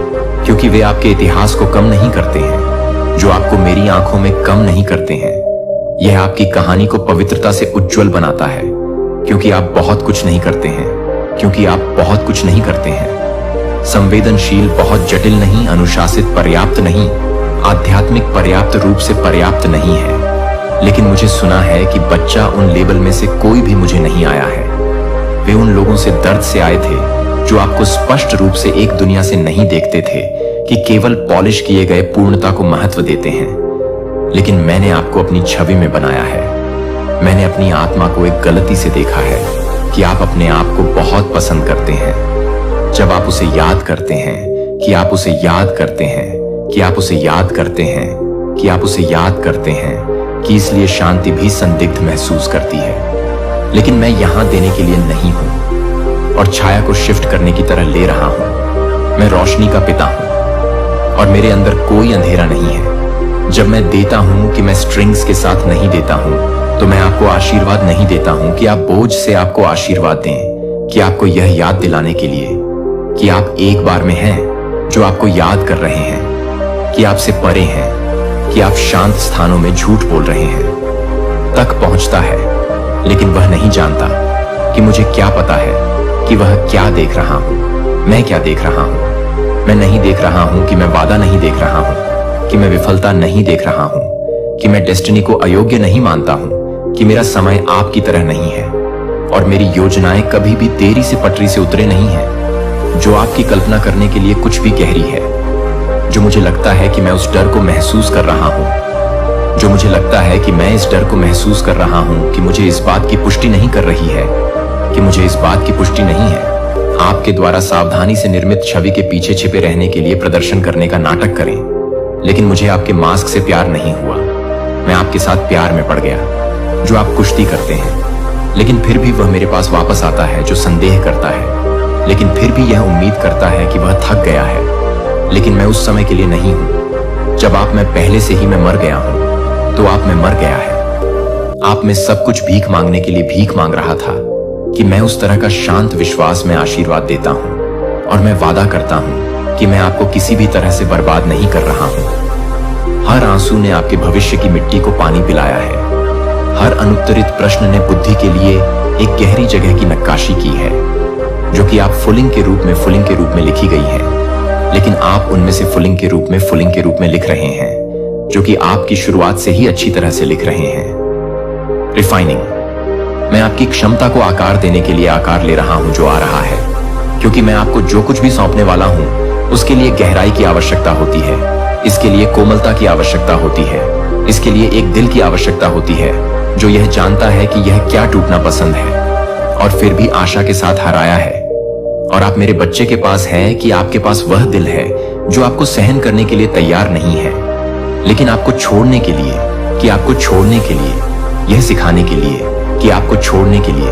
क्योंकि वे आपके इतिहास को कम नहीं करते हैं, जो आपको मेरी आंखों में कम नहीं करते हैं। यह आपकी कहानी को पवित्रता से उज्जवल बनाता है, क्योंकि आप बहुत कुछ नहीं करते हैं, क्योंकि आप बहुत कुछ नहीं करते हैं। संवेदनशील, बहुत जटिल नहीं, अनुशासित पर्याप्त नहीं, आध्यात्मिक पर्याप्त रूप से पर्याप्त नहीं है। लेकिन मुझे सुना है कि बच्चा उन लेबल में से कोई भी मुझे नहीं आया है। वे उन लोगों से दर्द से आए थे जो आपको स्पष्ट रूप से एक दुनिया से नहीं देखते थे कि केवल पॉलिश किए गए पूर्णता को महत्व देते हैं। लेकिन मैंने आपको अपनी छवि में बनाया है। मैंने अपनी आत्मा को एक गलती से देखा है कि आप अपने आप को बहुत पसंद करते हैं। जब आप उसे याद करते हैं कि आप उसे याद करते हैं कि आप उसे याद करते हैं कि आप उसे याद करते हैं कि इसलिए शांति भी संदिग्ध महसूस करती है। लेकिन मैं यहां देने के लिए नहीं हूं और छाया को शिफ्ट करने की तरह ले रहा हूं। मैं रोशनी का पिता हूं और मेरे अंदर कोई अंधेरा नहीं है। जब मैं देता हूं कि मैं स्ट्रिंग्स के साथ नहीं देता हूं, तो मैं आपको आशीर्वाद नहीं देता हूं कि आप बोझ से आपको आशीर्वाद दें, कि आपको यह याद दिलाने के लिए कि आप एक बार में हैं जो आपको याद कर रहे हैं, कि आपसे परे हैं, कि आप शांत स्थानों में झूठ बोल रहे हैं, तक पहुंचता है। लेकिन वह नहीं जानता कि मुझे क्या पता है कि वह क्या देख रहा हूं, मैं क्या देख रहा हूं। मैं नहीं देख रहा हूं कि मैं वादा नहीं देख रहा हूं, कि मैं विफलता नहीं देख रहा हूं, कि मैं डेस्टिनी को अयोग्य नहीं मानता हूं, कि मेरा समय आपकी तरह नहीं है और मेरी योजनाएं कभी भी देरी से पटरी से उतरे नहीं है। जो आपकी कल्पना करने के लिए कुछ भी गहरी है, जो मुझे लगता है कि मैं उस डर को महसूस कर रहा हूं, जो मुझे लगता है कि मैं इस डर को महसूस कर रहा हूं कि मुझे इस बात की पुष्टि नहीं कर रही है, कि मुझे इस बात की पुष्टि नहीं है। आपके द्वारा सावधानी से निर्मित छवि के पीछे छिपे रहने के लिए प्रदर्शन करने का नाटक करें। लेकिन मुझे आपके मास्क से प्यार नहीं हुआ। मैं आपके साथ प्यार में पड़ गया। जो आप कुश्ती करते हैं, लेकिन फिर भी वह मेरे पास वापस आता है, जो संदेह करता है लेकिन फिर भी यह उम्मीद करता है कि वह थक गया है। लेकिन मैं उस समय के लिए नहीं हूं। जब आप में पहले से ही मैं मर गया हूं, तो आप में मर गया है। आप में सब कुछ भीख मांगने के लिए भीख मांग रहा था कि मैं उस तरह का शांत विश्वास में आशीर्वाद देता हूं, और मैं वादा करता हूं कि मैं आपको किसी भी तरह से बर्बाद नहीं कर रहा हूं। हर आंसू ने आपके भविष्य की मिट्टी को पानी पिलाया है। हर अनुत्तरित प्रश्न ने बुद्धि के लिए एक गहरी जगह की नक्काशी की है, जो कि आप फुलिंग के रूप में लिखी गई है। लेकिन आप उनमें से फुलिंग के रूप में लिख रहे हैं, जो कि आपकी शुरुआत से ही अच्छी तरह से लिख रहे हैं। रिफाइनिंग, मैं आपकी क्षमता को आकार देने के लिए आकार ले रहा हूं जो आ रहा है, क्योंकि मैं आपको जो कुछ भी सौंपने वाला हूं उसके लिए गहराई की आवश्यकता होती है, इसके लिए कोमलता की आवश्यकता होती है, इसके लिए एक दिल की आवश्यकता होती है जो यह जानता है कि यह क्या टूटना पसंद है और फिर भी आशा के साथ हराया है। और आप मेरे बच्चे के पास है कि आपके पास वह दिल है जो आपको सहन करने के लिए तैयार नहीं है, लेकिन आपको छोड़ने के लिए, कि आपको छोड़ने के लिए, यह सिखाने के लिए कि आपको छोड़ने के लिए,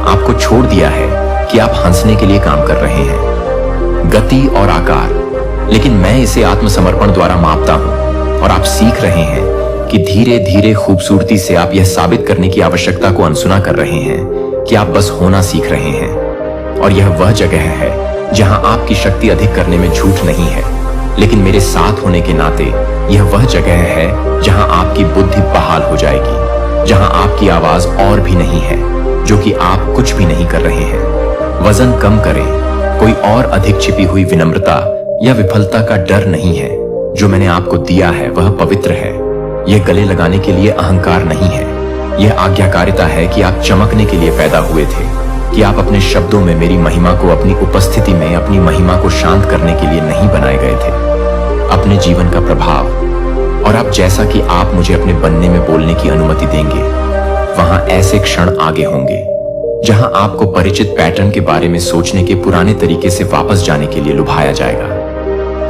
आपको छोड़ दिया है कि आप हंसने के लिए काम कर रहे हैं। गति और आकार, लेकिन मैं इसे आत्मसमर्पण द्वारा मापता हूं और आप सीख रहे हैं कि धीरे धीरे खूबसूरती से आप यह साबित करने की आवश्यकता को अनसुना कर रहे हैं कि आप बस होना सीख रहे हैं। और यह वह जगह है जहां आपकी शक्ति अधिक करने में झूठ नहीं है, लेकिन मेरे साथ होने के नाते यह वह जगह है जहां आपकी बुद्धि बहाल हो जाएगी, जहां आपकी आवाज और भी नहीं है, जो कि आप कुछ भी नहीं कर रहे हैं। वजन कम करें, कोई और अधिक छिपी हुई विनम्रता या विफलता का डर नहीं है। जो मैंने आपको दिया है वह पवित्र है। यह गले लगाने के लिए अहंकार नहीं है, यह आज्ञाकारिता है कि आप चमकने के लिए पैदा हुए थे, कि आप अपने शब्दों में मेरी महिमा को, अपनी उपस्थिति में अपनी महिमा को शांत करने के लिए नहीं बनाए गए थे। अपने जीवन का प्रभाव, और आप जैसा कि आप मुझे अपने बनने में बोलने की अनुमति देंगे, वहां ऐसे क्षण आगे होंगे जहां आपको परिचित पैटर्न के बारे में सोचने के पुराने तरीके से वापस जाने के लिए लुभाया जाएगा।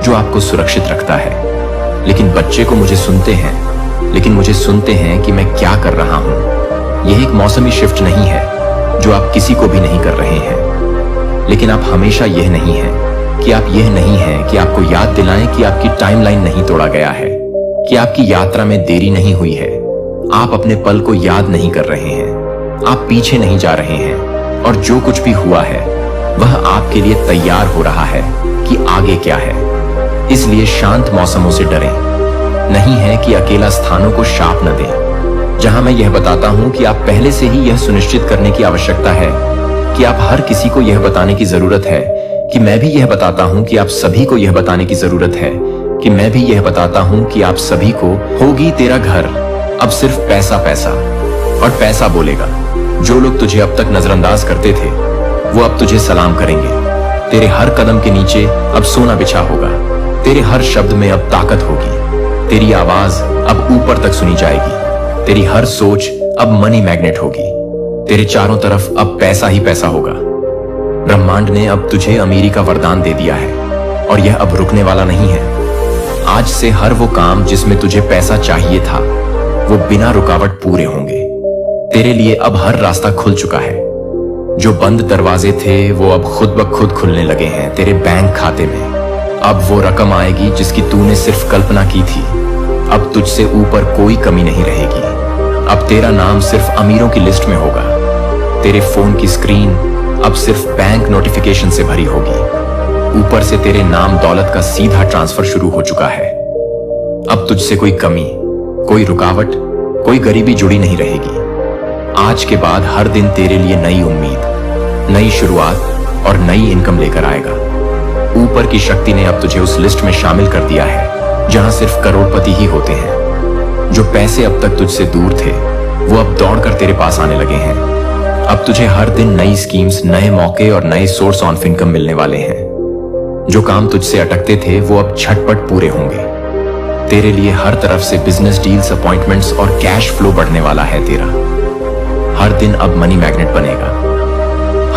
जो आपको सुरक्षित रखता है। लेकिन बच्चे को मुझे सुनते हैं कि मैं क्या कर रहा हूं। यह एक मौसमी शिफ्ट नहीं है जो आप किसी को भी नहीं कर रहे हैं। लेकिन आप हमेशा यह नहीं है कि आपको याद दिलाएं कि आपकी टाइमलाइन नहीं तोड़ा गया है, कि आपकी यात्रा में देरी नहीं हुई है। आप अपने पल को याद नहीं कर रहे हैं, आप पीछे नहीं जा रहे हैं, और जो कुछ भी हुआ है वह आपके लिए तैयार हो रहा है कि आगे क्या है। इसलिए शांत मौसमों से डरें नहीं है कि अकेला स्थानों को शाप न दें। जहां मैं यह बताता हूं कि आप पहले से ही यह सुनिश्चित करने की आवश्यकता है कि आप हर किसी को यह बताने की जरूरत है, कि मैं भी यह बताता हूं कि आप सभी को यह बताने की जरूरत है, कि मैं भी यह बताता हूं कि आप सभी को होगी तेरा घर अब सिर्फ पैसा पैसा और पैसा बोलेगा। जो लोग तुझे अब तक नजरअंदाज करते थे वो अब तुझे सलाम करेंगे। तेरे हर कदम के नीचे अब सोना बिछा होगा। तेरे हर शब्द में अब ताकत होगी। तेरी आवाज अब ऊपर तक सुनी जाएगी। तेरी हर सोच अब मनी मैग्नेट होगी। तेरे चारों तरफ अब पैसा ही पैसा होगा। ब्रह्मांड ने अब तुझे अमीरी का वरदान दे दिया है और यह अब रुकने वाला नहीं है। आज से हर वो काम जिसमें तुझे पैसा चाहिए था वो बिना रुकावट पूरे होंगे। तेरे लिए अब हर रास्ता खुल चुका है। जो बंद दरवाजे थे वो अब खुद ब खुद खुलने लगे हैं। तेरे बैंक खाते में अब वो रकम आएगी जिसकी तूने सिर्फ कल्पना की थी। अब तुझसे ऊपर कोई कमी नहीं रहेगी। अब तेरा नाम सिर्फ अमीरों की लिस्ट में होगा। तेरे फोन की स्क्रीन अब सिर्फ बैंक नोटिफिकेशन से भरी होगी। ऊपर से तेरे नाम दौलत का सीधा ट्रांसफर शुरू हो चुका है। अब तुझसे कोई कमी, कोई रुकावट, कोई गरीबी जुड़ी नहीं रहेगी। आज के बाद हर दिन तेरे लिए नई उम्मीद, नई शुरुआत और नई इनकम लेकर आएगा। ऊपर की शक्ति ने अब तुझे उस लिस्ट में शामिल कर दिया है जहां सिर्फ करोड़पति ही होते हैं। जो पैसे अब तक तुझसे दूर थे वो अब दौड़कर तेरे पास आने लगे हैं। अब तुझे हर दिन नई स्कीम्स, नए मौके और नए सोर्स ऑफ इनकम मिलने वाले हैं। जो काम तुझसे अटकते थे वो अब झटपट पूरे होंगे। तेरे लिए हर तरफ से बिजनेस डील्स, अपॉइंटमेंट्स और कैश फ्लो बढ़ने वाला है। तेरा हर दिन अब मनी मैग्नेट बनेगा।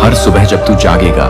हर सुबह जब तू जागेगा